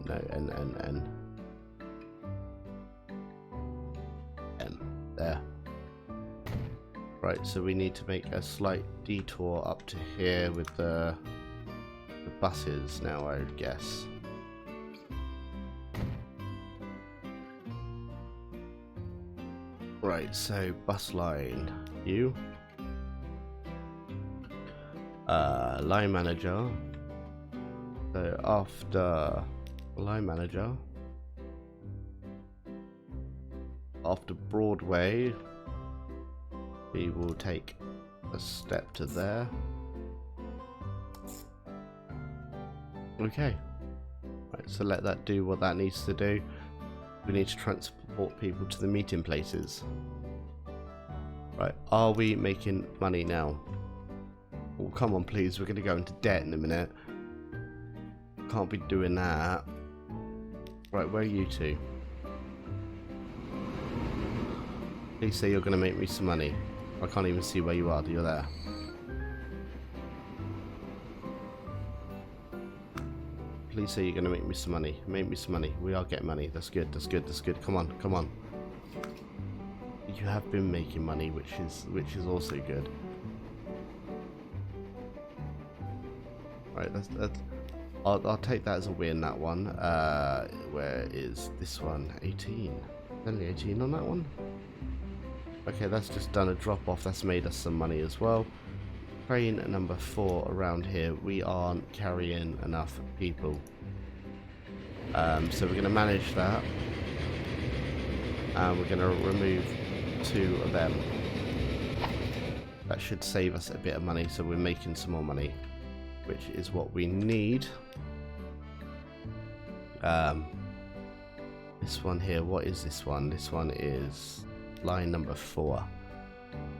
No, N. There. Right, so we need to make a slight detour up to here with the buses now, I would guess. Right, so bus line. You. Line manager. So after line manager, after Broadway, we will take a step to there. Okay. Right, so let that do what that needs to do. We need to transport people to the meeting places. Right, are we making money now? Oh, come on, please. We're going to go into debt in a minute. Can't be doing that. Right, where are you two? Please say you're going to make me some money. I can't even see where you are. You're there. Please say you're going to make me some money. Make me some money. We are getting money. That's good. That's good. That's good. Come on. Come on. You have been making money, which is also good. Right. I'll take that as a win. That one. Where is this one? 18. Only 18 on that one. Okay, that's just done a drop off. That's made us some money as well. Train number 4 around here. We aren't carrying enough people. So we're going to manage that. And we're going to remove 2 of them. That should save us a bit of money, so we're making some more money, which is what we need. This one here, what is this one? This one is line number 4.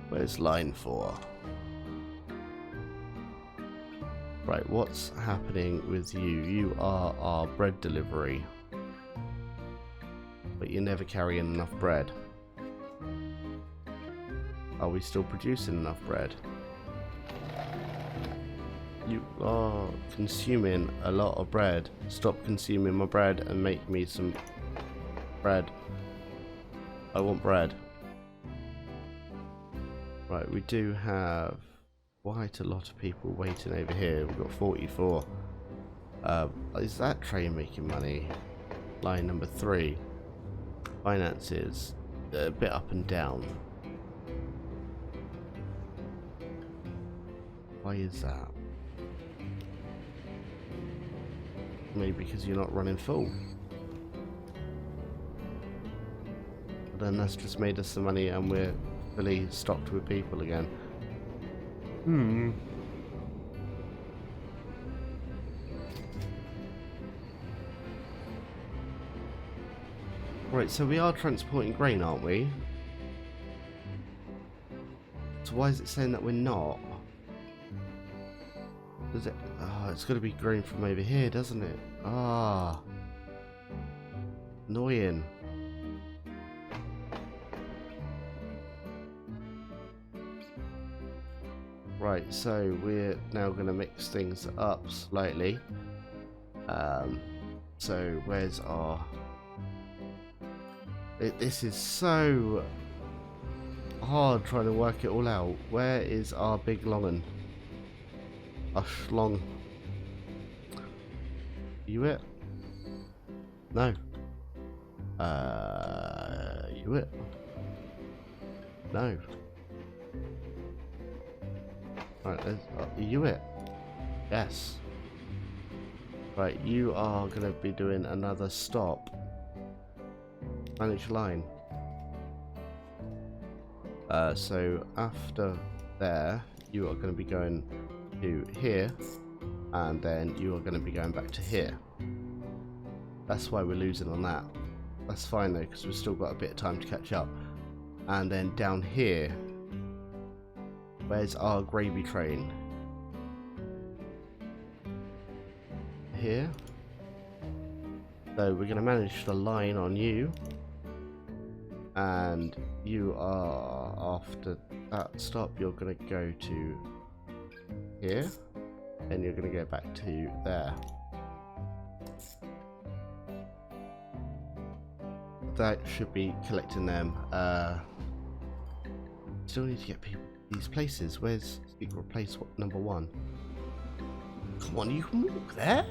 Where's line 4? Right, what's happening with you? You are our bread delivery. But you're never carrying enough bread. Are we still producing enough bread? You are consuming a lot of bread. Stop consuming my bread and make me some bread. I want bread. Right, we do have quite a lot of people waiting over here. We've got 44. Is that train making money? Line number 3. Finances. A bit up and down. Why is that? Maybe because you're not running full. But then that's just made us some money and we're fully stocked with people again. Right, so we are transporting grain, aren't we? So why is it saying that we're not? Does it? Oh, it's got to be grain from over here, doesn't it? Ah, annoying. Right, so we're now going to mix things up slightly. So where's our... This is so hard trying to work it all out. Where is our big long un? Our schlong. You it? No. You it? No. Right, you it? Yes. Right, you are going to be doing another stop. Manage line. So after there, you are going to be going to here, and then you are going to be going back to here. That's why we're losing on that. That's fine though, because we've still got a bit of time to catch up. And then down here, where's our gravy train? Here. So we're going to manage the line on you. And you are, after that stop, you're going to go to here. And you're going to go back to there. That should be collecting them. Still need to get people these places. Where's secret place number 1? Come on, you can walk there.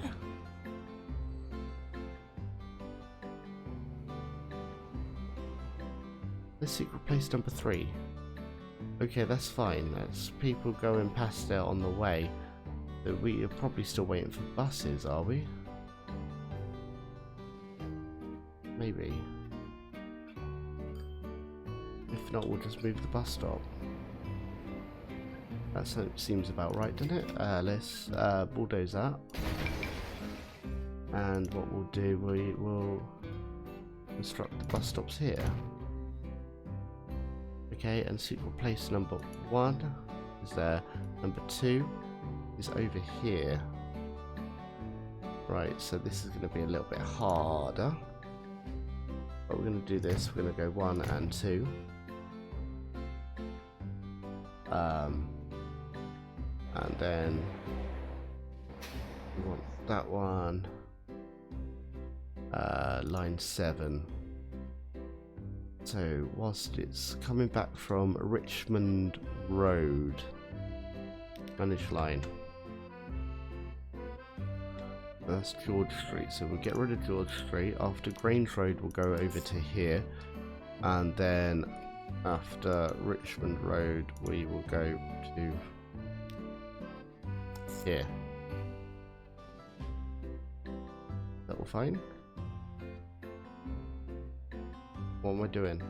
The secret place number 3. Okay, that's fine. That's people going past there on the way. But we are probably still waiting for buses, are we? Maybe. If not, we'll just move the bus stop. That seems about right, doesn't it? Let's bulldoze that. And what we'll do, we will construct the bus stops here. Okay, and secret place number 1 is there. Number 2 is over here. Right, so this is going to be a little bit harder. But we're going to do this. We're going to go 1 and 2. And then we want that one. Line 7. So whilst it's coming back from Richmond Road, manage line. That's George Street, so we'll get rid of George Street. After Grange Road we'll go over to here, and then after Richmond Road we will go to here. That all fine? What am I doing?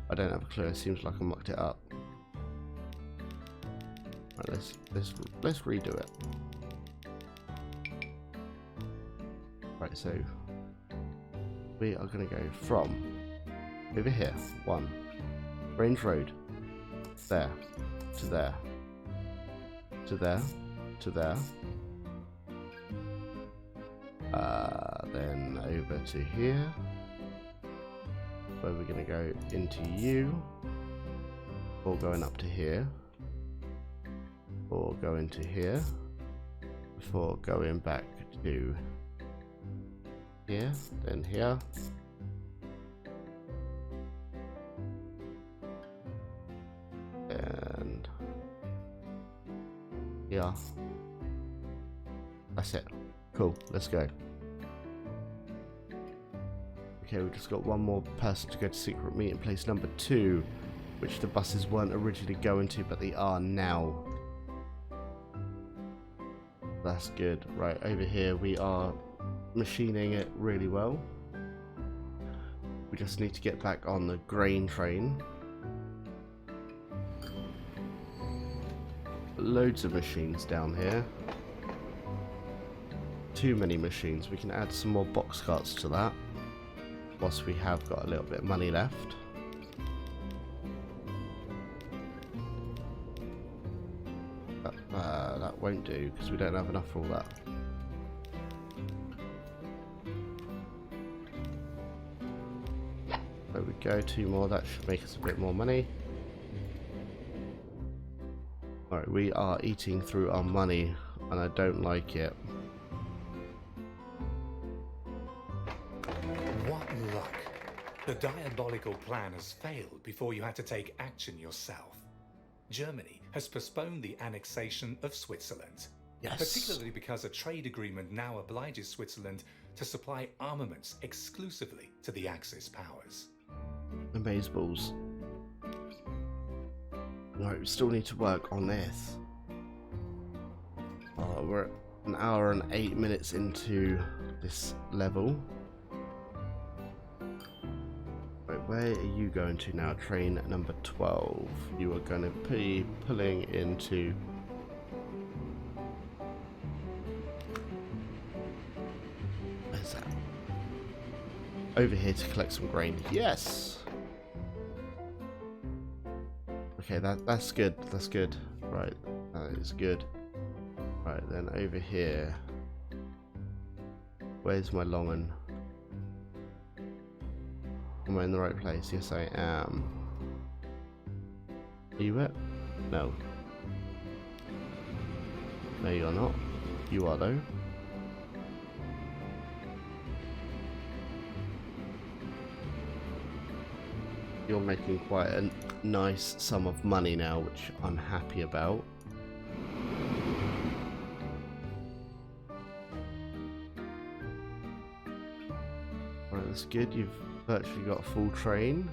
I don't have a clue. It seems like I mucked it up. Right, let's redo it. Right, so we are going to go from over here, 1, Range Road, there, to there, to there, to there, then over to here, where we're going to go into you, or going up to here, or go into here, before going back to here, then here, and here. That's it. Cool, let's go. Okay, we've just got one more person to go to secret meeting place number 2, which the buses weren't originally going to, but they are now. That's good. Right, over here we are machining it really well. We just need to get back on the grain train. Loads of machines down here. Too many machines. We can add some more box carts to that whilst we have got a little bit of money left. That won't do because we don't have enough for all that. There we go, 2 more. That should make us a bit more money. Alright, we are eating through our money and I don't like it. What luck! The diabolical plan has failed before you had to take action yourself. Germany has postponed the annexation of Switzerland. Yes. Particularly because a trade agreement now obliges Switzerland to supply armaments exclusively to the Axis powers. Amazeballs. Right, we still need to work on this. We're an hour and 8 minutes into this level. Right, where are you going to now? Train number 12. You are going to be pulling into... Where's that? Over here to collect some grain. Yes! Okay, that's good. That's good. Right, that is good. Right, then over here. Where's my long one? Am I in the right place? Yes, I am. Are you it? No. No, you're not. You are, though. You're making quite a nice sum of money now, which I'm happy about. Right, that's good. You've virtually got a full train.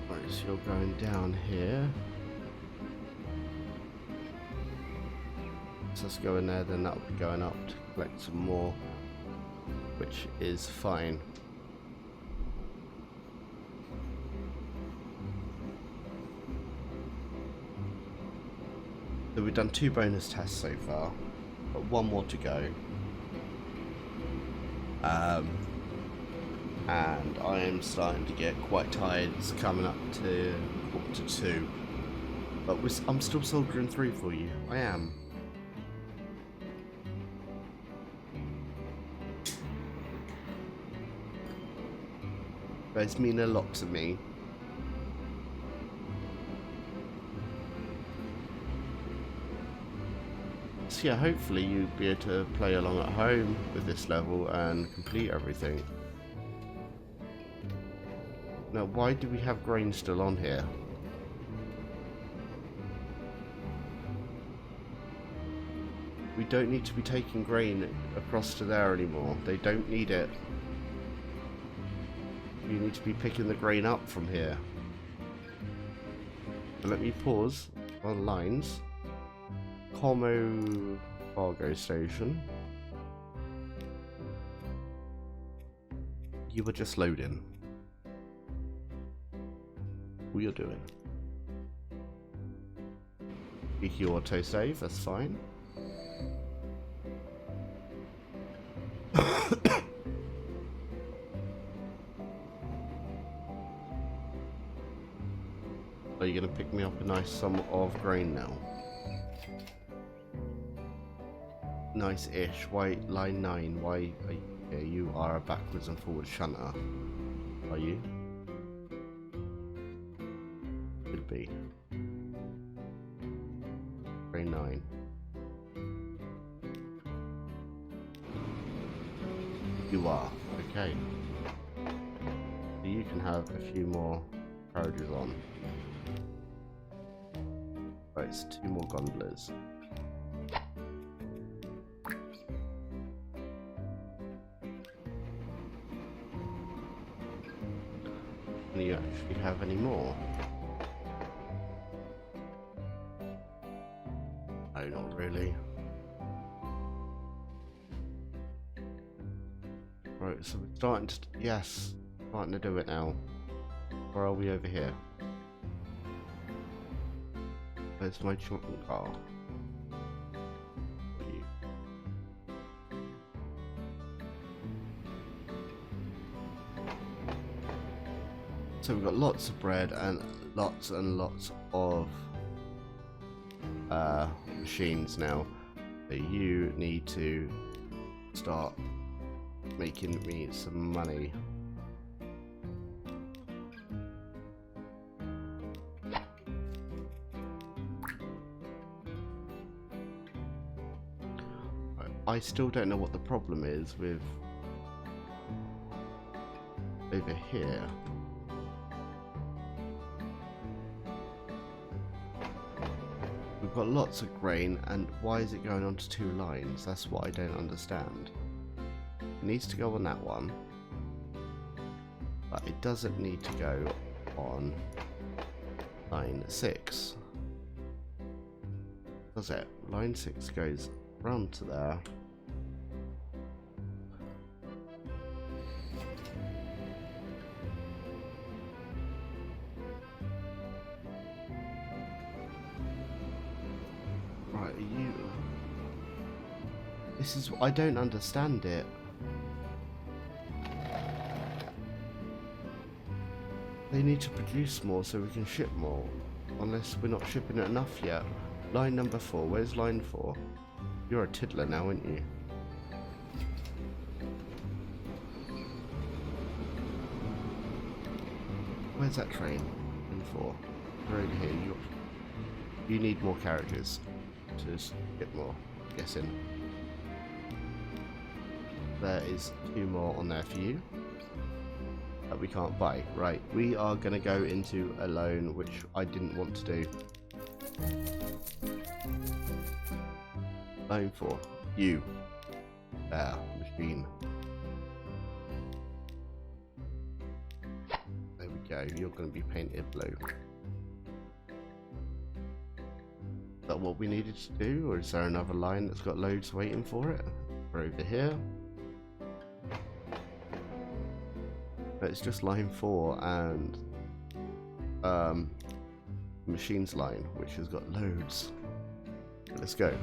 Right, so you're going down here. So let's go in there, then that'll be going up to collect some more, which is fine. So we've done 2 bonus tests so far, but 1 more to go. And I am starting to get quite tired. It's coming up to 1:45. But I'm still soldering through for you. I am. Those mean a lot to me. So yeah, hopefully you'll be able to play along at home with this level and complete everything. Now, why do we have grain still on here? We don't need to be taking grain across to there anymore. They don't need it. You need to be picking the grain up from here. So let me pause on lines. Como cargo station. You were just loading. What you're doing? EQ autosave, that's fine. Are you going to pick me up a nice sum of grain now? Nice-ish. Why line 9? Why you are a backwards and forwards shunter? Are you? Could be. Grain 9. You are. Okay. So you can have a few more carriages on. Right, it's 2 more gondolas. Do you actually have any more? No, not really. Right, so we're starting to... Yes, starting to do it now. Where are we over here? Where's my chocolate car? Where are you? So we've got lots of bread and lots of machines now. So you need to start making me some money. I still don't know what the problem is with over here. We've got lots of grain, and why is it going on to 2 lines? That's what I don't understand. It needs to go on that one, but it doesn't need to go on line 6. Does it? Line 6 goes round to there. Right, you... This is... I don't understand it. They need to produce more so we can ship more. Unless we're not shipping it enough yet. Line number 4. Where's line 4? You're a tiddler now, aren't you? Where's that train? In 4. They're over here. You need more carriages to get more, I'm guessing. There is 2 more on there for you that we can't buy. Right, we are going to go into a loan, which I didn't want to do. Loan for you. There, machine. There we go. You're going to be painted blue. Is that what we needed to do, or is there another line that's got loads waiting for it? We're over here. It's just line 4 and machines line, which has got loads. Let's go.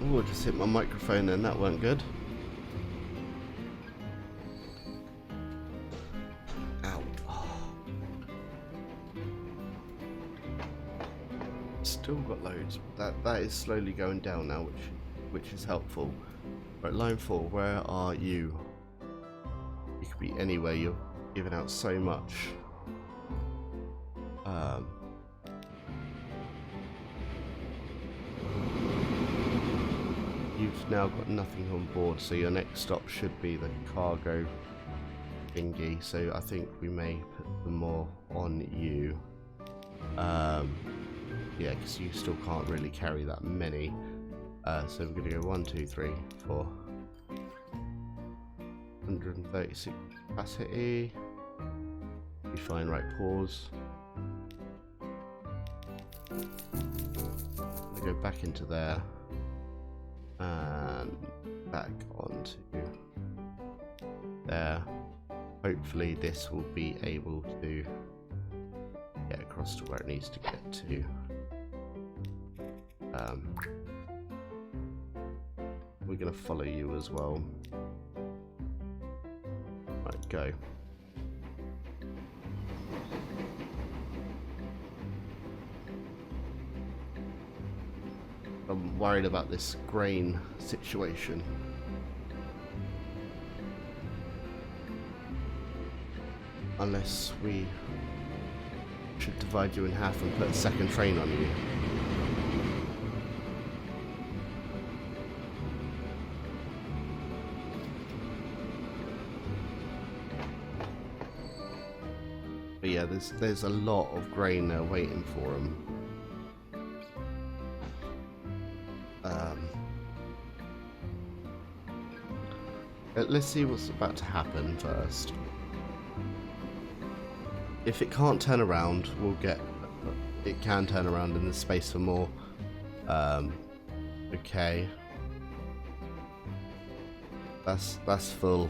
Oh, I just hit my microphone and that weren't good. Ow. Oh. Still got loads. That is slowly going down now, which is helpful. Right, line 4, where are you? You could be anywhere, you're giving out so much. You've now got nothing on board, so your next stop should be the cargo thingy, so I think we may put them more on you. Yeah, because you still can't really carry that many. So we're going to go 1, 2, 3, 4. 136 capacity. Be fine, right, pause. We go back into there. And back onto there. Hopefully this will be able to get across to where it needs to get to. We're going to follow you as well. Right, go. I'm worried about this grain situation. Unless we should divide you in half and put a second train on you. But yeah, there's a lot of grain there waiting for them. Let's see what's about to happen first. If it can't turn around, we'll get... It can turn around in the space for more. Okay. That's full.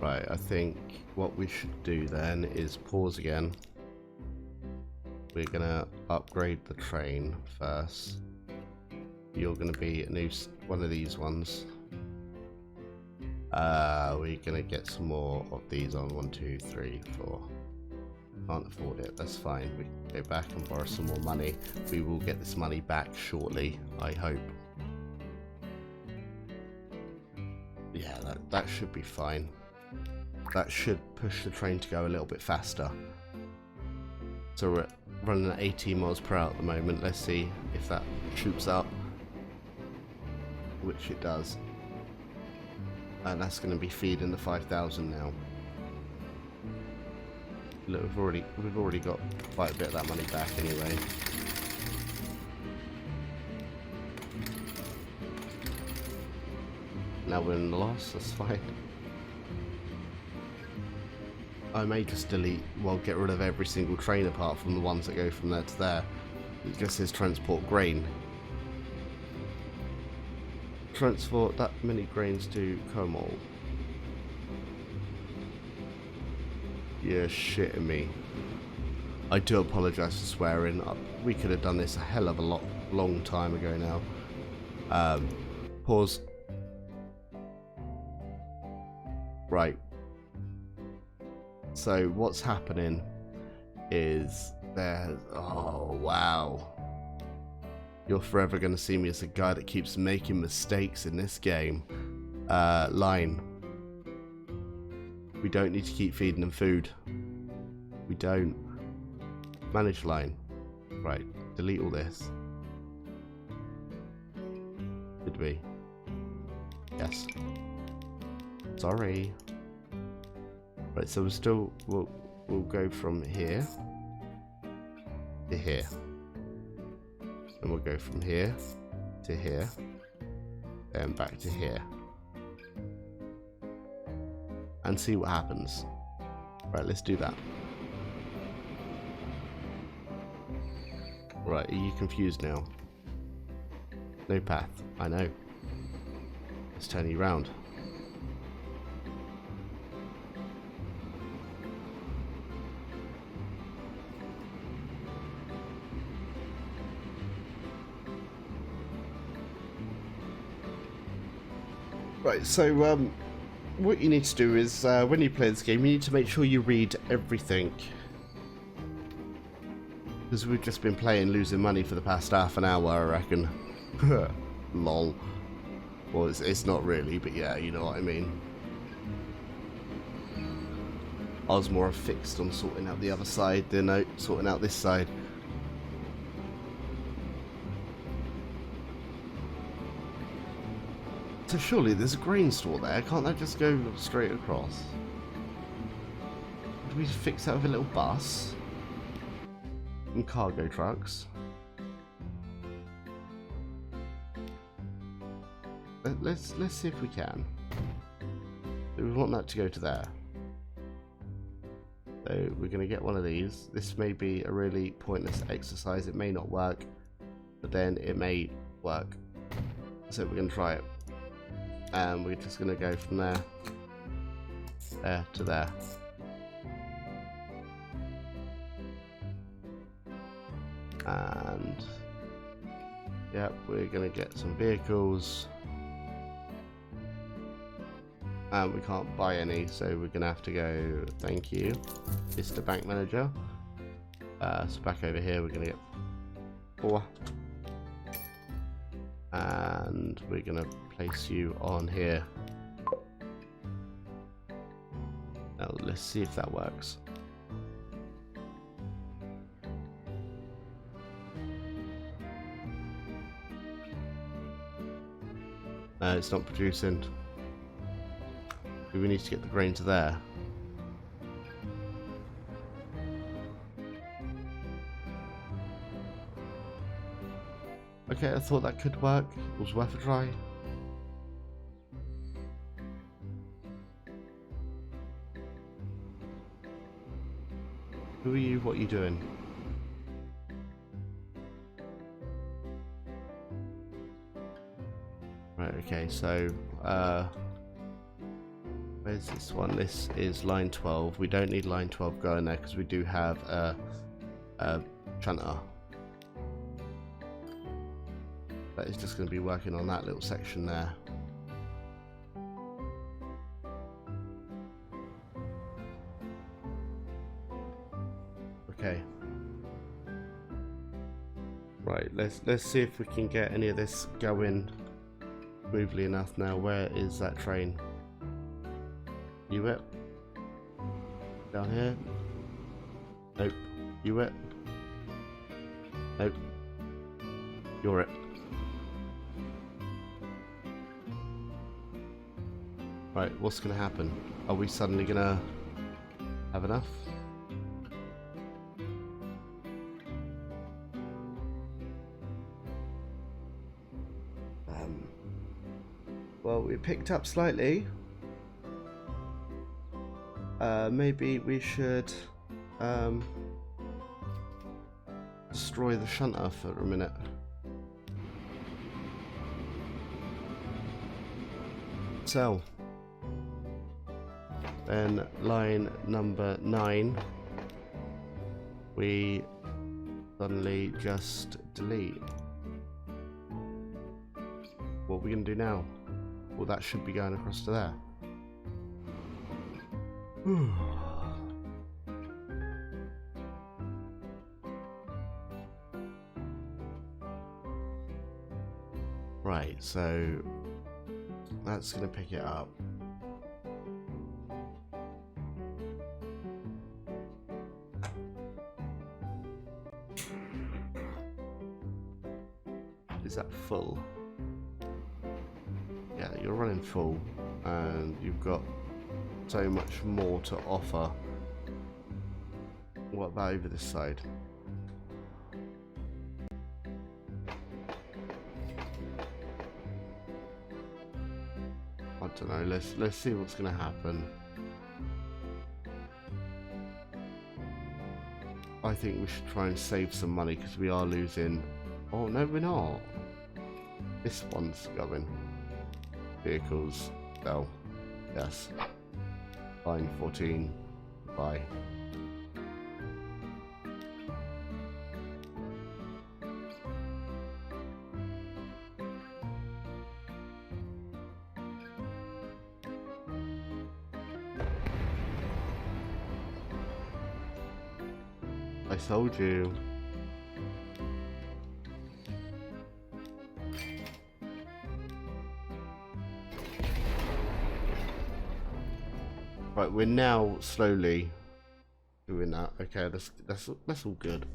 Right, I think what we should do then is pause again. We're gonna upgrade the train first. You're gonna be a new one of these ones. We're gonna get some more of these on 1, 2, 3, 4. Can't afford it. That's fine. We can go back and borrow some more money. We will get this money back shortly, I hope. Yeah, that should be fine. That should push the train to go a little bit faster. So we're running at 18 miles per hour at the moment. Let's see if that shoots up, which it does. And that's going to be feeding the 5,000 now. Look, we've already got quite a bit of that money back anyway. Now we're in the loss. That's fine. I may just delete, well, get rid of every single train apart from the ones that go from there to there. It just says transport grain. Transport that many grains to Como. You're shitting me. I do apologise for swearing. We could have done this a hell of a long time ago now. Pause. Right. So what's happening is there's... Oh, wow. You're forever going to see me as a guy that keeps making mistakes in this game. Line. We don't need to keep feeding them food. We don't. Manage line. Right. Delete all this. Did we? Yes. Sorry. Right, so we'll go from here to here. And we'll go from here to here. And back to here. And see what happens. Right, let's do that. Right, are you confused now? No path. I know. Let's turn you round. Right, so what you need to do is when you play this game, you need to make sure you read everything. Because we've just been playing losing money for the past half an hour, I reckon. Lol. Well, it's not really, but yeah, you know what I mean. I was more fixed on sorting out the other side than sorting out this side. So surely there's a grain store there, can't that just go straight across? Do we fix that with a little bus? And cargo trucks? Let's see if we can. So we want that to go to there. So we're going to get one of these. This may be a really pointless exercise. It may not work, but then it may work. So we're going to try it. And we're just going to go from there to there. And yeah, we're going to get some vehicles. And we can't buy any, so we're going to have to go, thank you, Mr. Bank Manager. So back over here, we're going to get 4. And we're going to place you on here. Now, let's see if that works. It's not producing. We need to get the grain to there. Okay, I thought that could work. It was worth a try. Who are you? What are you doing? Right, okay, so where's this one? This is line 12. We don't need line 12 going there because we do have a shunter. That is just going to be working on that little section there. Okay. Right, let's see if we can get any of this going smoothly enough now. Where is that train? You it? Down here? Nope. You it? Nope. You're it. Right, what's gonna happen? Are we suddenly gonna have enough? Well, we picked up slightly. Maybe we should destroy the shunter for a minute. Sell. Then line number 9, we suddenly just delete. What are we going to do now? Well, that should be going across to there. Right, so that's going to pick it up. Is that full? Yeah, you're running full. and you've got so much more to offer. What about over this side? I don't know. Let's see what's going to happen. I think we should try and save some money because we are losing. Oh no, we're not. This one's going. Vehicles. Oh, yes. Line 14. Bye. I told you. Right, we're now slowly doing that. Okay, that's all good.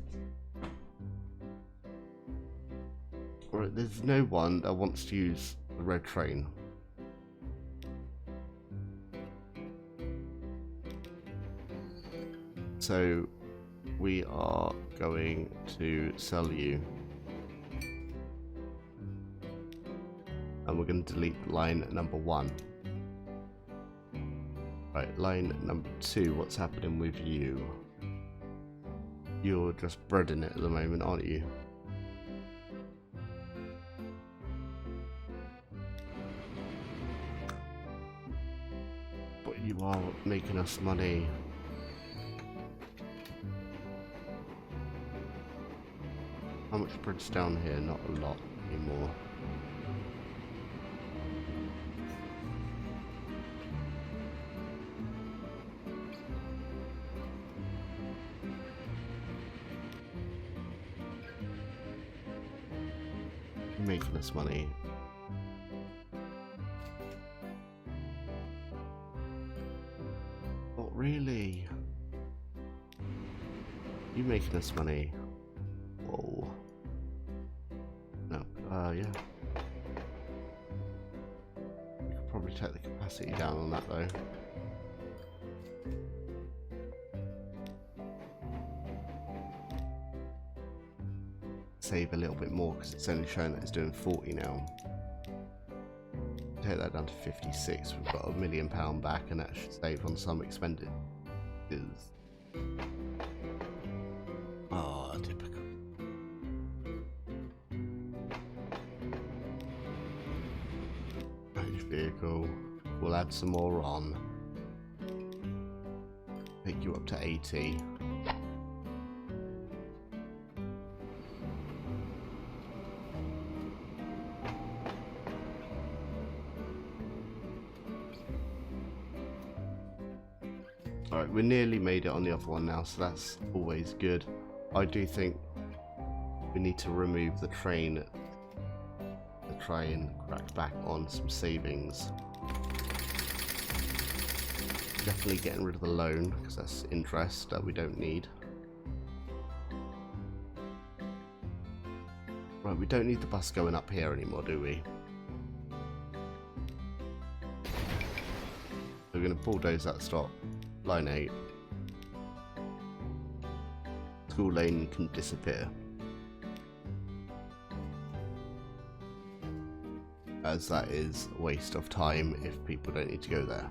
Right, there's no one that wants to use the red train. So we are going to sell you, and we're going to delete line number 1. Right, line number 2, what's happening with you? You're just breading it at the moment, aren't you? But you are making us money. How much bread's down here? Not a lot anymore. You're making us money. Not really. You making us money. Whoa. No, yeah. We could probably take the capacity down on that though. Save a little bit more because it's only showing that it's doing 40 now. Take that down to 56. We've got £1 million back, and that should save on some expenditures. Ah, typical. Range vehicle. We'll add some more on. Take you up to 80. Alright, we nearly made it on the other one now, so that's always good. I do think we need to remove the train to try and crack back on some savings. Definitely getting rid of the loan, because that's interest that we don't need. Right, we don't need the bus going up here anymore, do we? We're going to bulldoze that stop. Line 8. School lane can disappear, as that is a waste of time if people don't need to go there.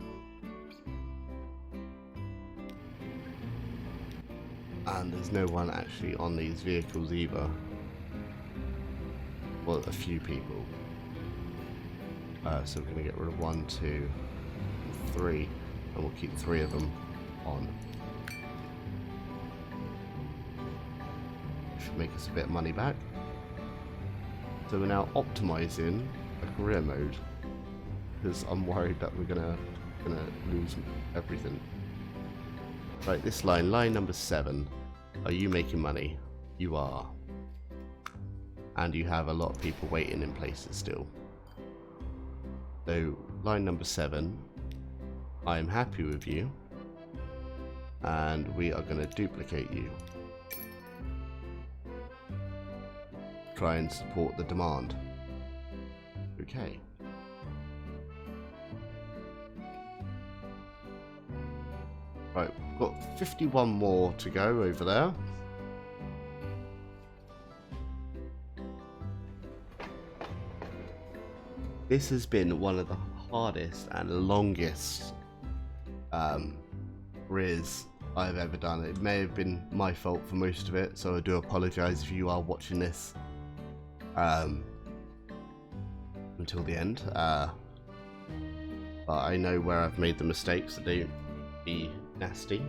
And there's no one actually on these vehicles either. Well, a few people. So we're going to get rid of 1, 2, 3, and we'll keep 3 of them on. Should make us a bit of money back. So we're now optimizing a career mode, because I'm worried that we're gonna lose everything. Right, this line number 7. Are you making money? You are. And you have a lot of people waiting in places still. So line number 7, I am happy with you, and we are going to duplicate you. Try and support the demand. Okay. Right, we've got 51 more to go over there. This has been one of the hardest and longest careers I've ever done. It may have been my fault for most of it, so I do apologise if you are watching this until the end. But I know where I've made the mistakes, so don't be nasty.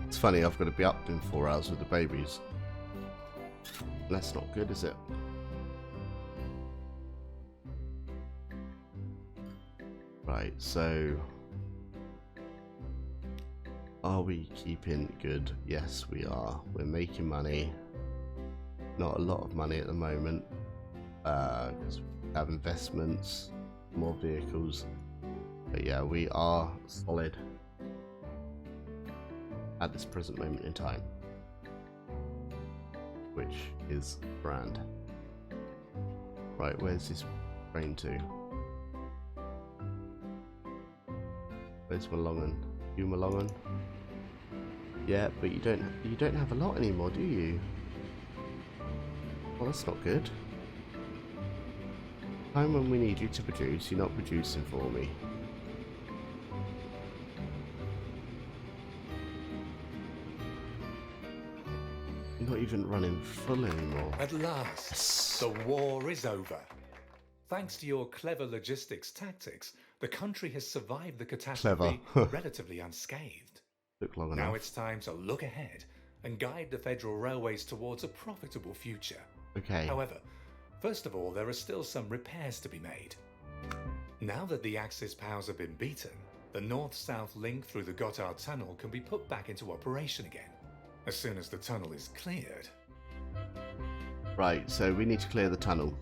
It's funny, I've got to be up in 4 hours with the babies. That's not good, is it? Right, so are we keeping good? Yes, we are. We're making money. Not a lot of money at the moment because we have investments, more vehicles. But yeah, we are solid at this present moment in time, which is grand. Right, where's this train to? Where's Malongan? You Malongan? Yeah, but you don't have a lot anymore, do you? Well, that's not good. Time when we need you to produce, you're not producing for me. You're not even running full anymore. At last, the war is over. Thanks to your clever logistics tactics, the country has survived the catastrophe relatively unscathed. Took long Now enough. it's time to look ahead and guide the Federal Railways towards a profitable future. Okay. However, first of all, there are still some repairs to be made. Now that the Axis powers have been beaten, the north-south link through the Gotthard Tunnel can be put back into operation again. As soon as the tunnel is cleared. Right, so we need to clear the tunnel.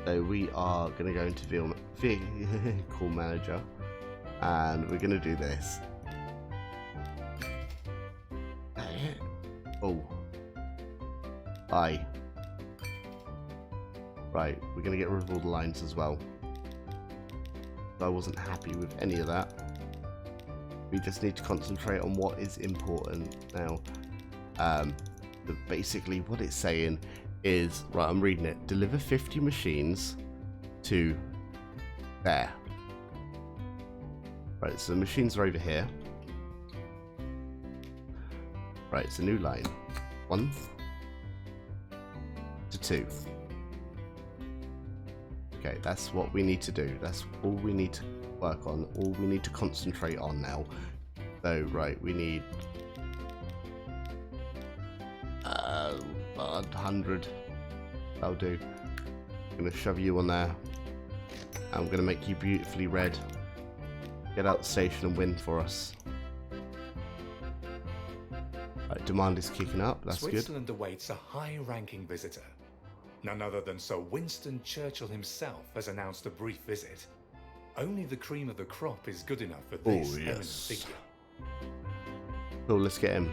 So we are going to go into vehicle manager, and we're going to do this. Oh. Aye. Right, we're going to get rid of all the lines as well. I wasn't happy with any of that. We just need to concentrate on what is important now. But basically what it's saying is, right, I'm reading it. Deliver 50 machines to there. Right, so the machines are over here. Right, it's a new line. 1 to 2. Okay, that's what we need to do. That's all we need to work on. All we need to concentrate on now. So, right, we need 100. That'll do. I'm going to shove you on there. I'm going to make you beautifully red. Get out the station and win for us. Right, demand is kicking up. That's good. Switzerland awaits a high-ranking visitor. None other than Sir Winston Churchill himself has announced a brief visit. Only the cream of the crop is good enough for this eminent figure. Cool, let's get him.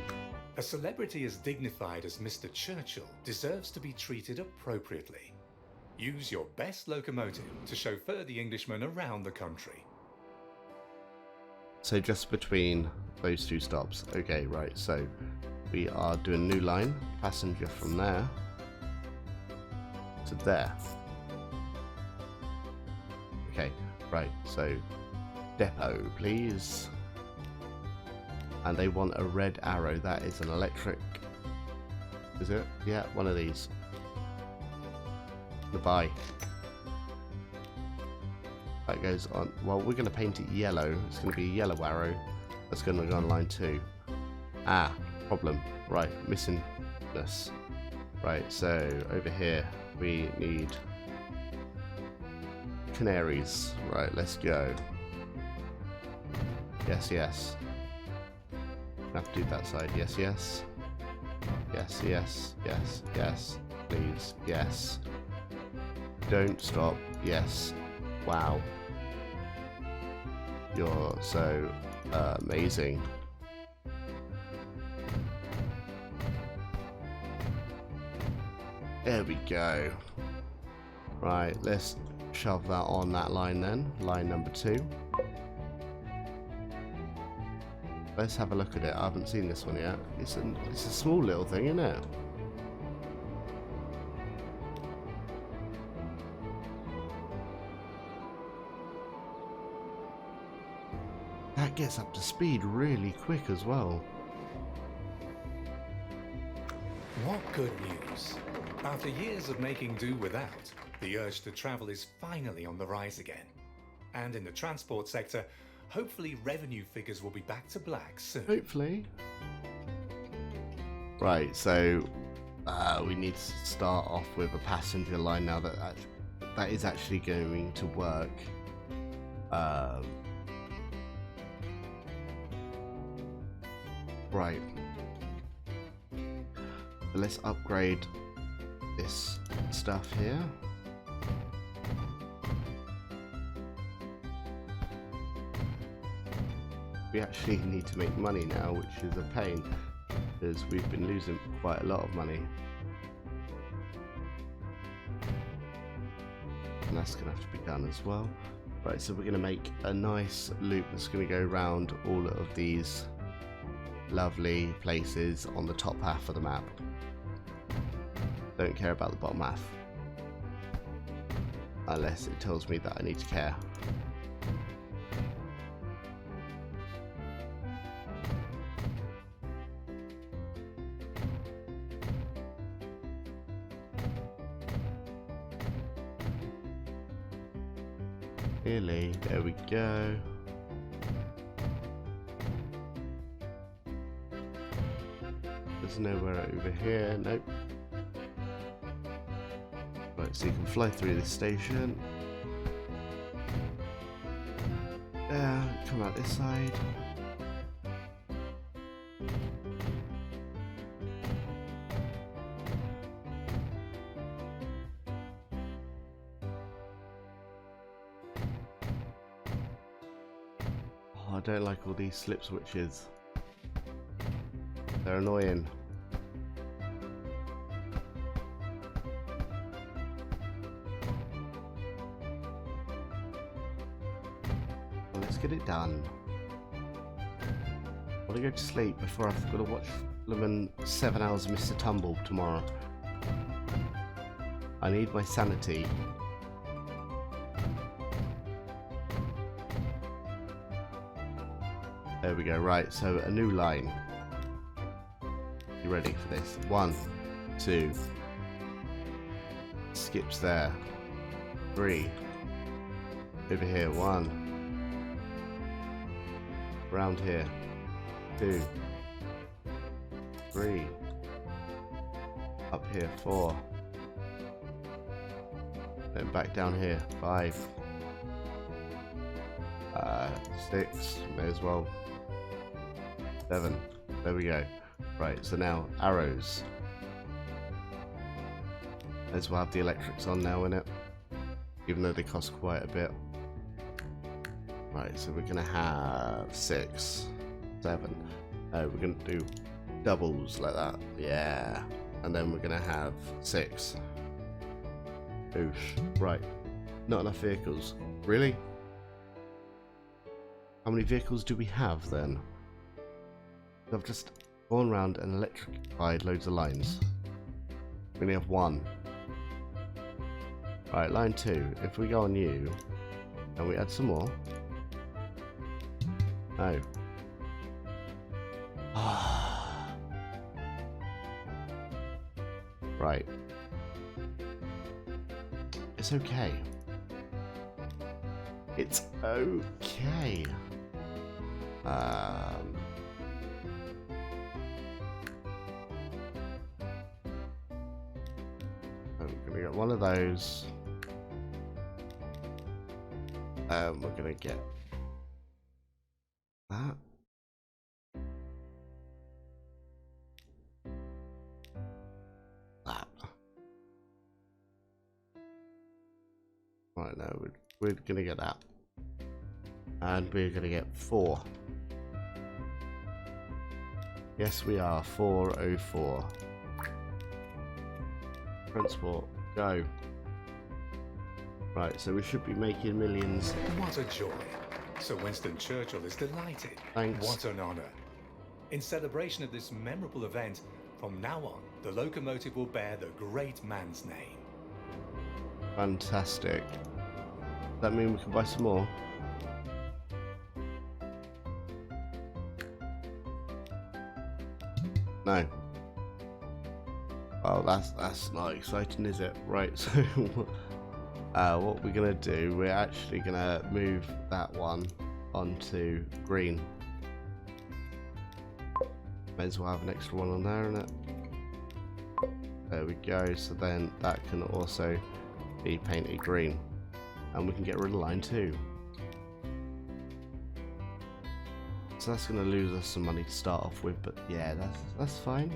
A celebrity as dignified as Mr. Churchill deserves to be treated appropriately. Use your best locomotive to chauffeur the Englishman around the country. So just between those two stops. Okay, right, so we are doing a new line. Passenger from there to there. Okay, right, so depot, please. And they want a red arrow. That is an electric. Is it? Yeah, one of these. Goodbye. That goes on. Well, we're going to paint it yellow. It's going to be a yellow arrow. That's going to go on line 2. Ah, problem. Right, missingness. Right, so over here we need canaries. Right, let's go. Yes, yes. I have to do that side. Yes, yes. Yes, yes, yes, yes. Please, yes. Don't stop. Yes. Wow. You're so amazing. There we go. Right, let's shove that on that line then. Line number 2. Let's have a look at it. I haven't seen this one yet. It's a small little thing, isn't it? That gets up to speed really quick as well. What good news! After years of making do without, the urge to travel is finally on the rise again. And in the transport sector, hopefully revenue figures will be back to black soon. Hopefully. Right, so we need to start off with a passenger line now that is actually going to work. Right. So let's upgrade this stuff here. We actually need to make money now, which is a pain, because we've been losing quite a lot of money. And that's going to have to be done as well. Right, so we're going to make a nice loop that's going to go around all of these lovely places on the top half of the map. Don't care about the bottom half. Unless it tells me that I need to care. Really? There we go. There's nowhere over here. Nope. Right, so you can fly through this station. Come out this side. Oh, I don't like all these slip switches. They're annoying. Well, let's get it done. I want to go to sleep before I've got to watch 7 hours of Mr. Tumble tomorrow. I need my sanity. There we go. Right, so a new line. You ready for this? 1, 2. Skips there. 3. Over here. 1. Around here. 2. 3. Up here. 4. Then back down here. 5. 6. May as well. 7. There we go. Right, so now arrows. May as well have the electrics on now, innit? Even though they cost quite a bit. Right, so we're gonna have 6, 7. We're gonna do doubles like that. Yeah. And then we're gonna have 6. Oosh. Right. Not enough vehicles. Really? How many vehicles do we have then? I've just gone around and electrified loads of lines. We only have 1. Right, line 2. If we go on you, and we add some more. No. Right. It's okay. It's okay. I'm gonna get one of those. We're gonna get that. That. Right now, we're gonna get that. And we're gonna get 4. Yes, we are 404. Transport, go. Right, so we should be making millions. What a joy. Sir Winston Churchill is delighted. Thanks. What an honour. In celebration of this memorable event, from now on, the locomotive will bear the great man's name. Fantastic. Does that mean we can buy some more? No. Oh, that's not exciting, is it? Right, so what we're gonna do, we're actually gonna move that one onto green. May as well have an extra one on there, innit? There we go, so then that can also be painted green. And we can get rid of line 2. So that's gonna lose us some money to start off with, but yeah, that's fine.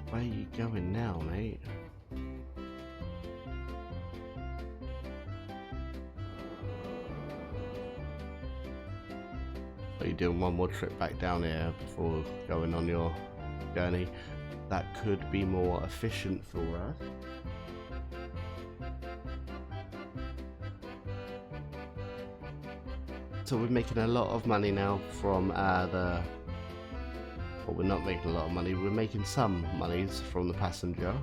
Where are you going now, mate? Are you doing one more trip back down here before going on your journey? That could be more efficient for us. So we're making a lot of money now from well, we're not making a lot of money, we're making some monies from the passenger.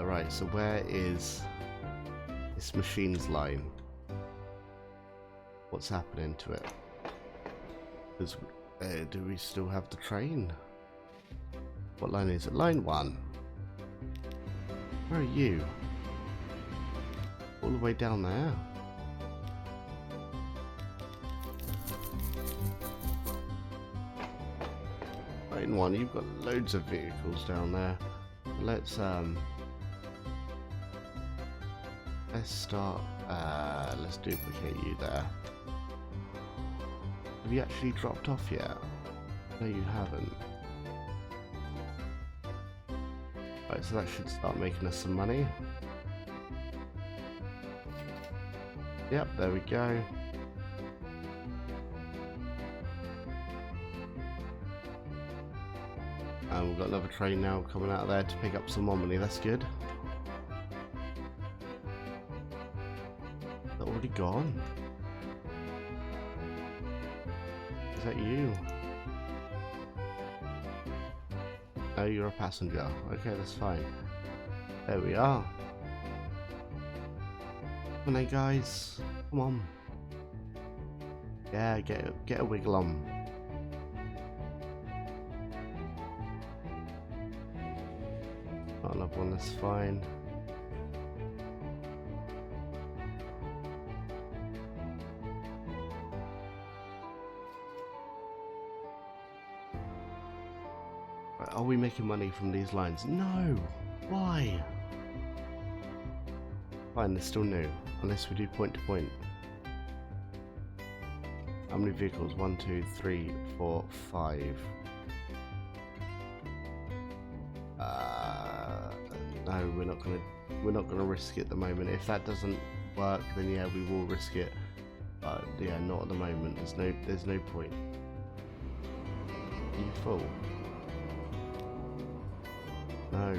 Right, so where is this machine's line? What's happening to it? Because do we still have the train? What line is it? Line 1. Where are you? All the way down there. Line 1, you've got loads of vehicles down there. Let's start. Let's duplicate you there. Have you actually dropped off yet? No, you haven't. Right, so that should start making us some money. Yep, there we go. And we've got another train now coming out of there to pick up some more money, that's good. Is that already gone? Is that you? Oh, you're a passenger. Okay, that's fine. There we are. Come on then, guys. Come on. Yeah, get a wiggle on. Not another one, that's fine. Right, are we making money from these lines? No! Why? Fine, they're still new. Unless we do point to point. How many vehicles? 1, 2, 3, 4, 5. No, we're not gonna risk it at the moment. If that doesn't work, then yeah, we will risk it. But yeah, not at the moment. There's no point. Are you full? No.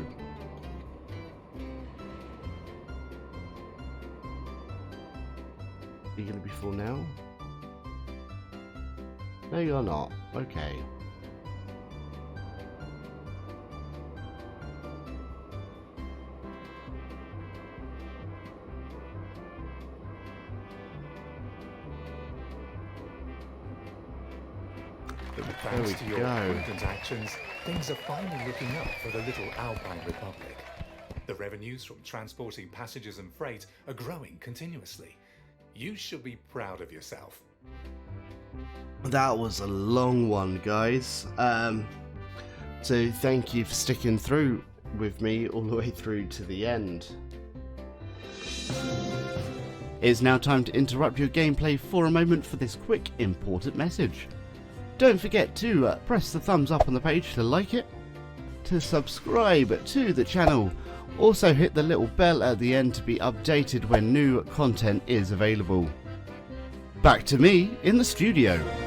Are you gonna be full now? No, you're not. Okay. Thanks to your prudent actions, things are finally looking up for the little Alpine Republic. The revenues from transporting passengers and freight are growing continuously. You should be proud of yourself. That was a long one, guys. So thank you for sticking through with me all the way through to the end. It's now time to interrupt your gameplay for a moment for this quick, important message. Don't forget to press the thumbs up on the page to like it, to subscribe to the channel, also hit the little bell at the end to be updated when new content is available. back to me in the studio.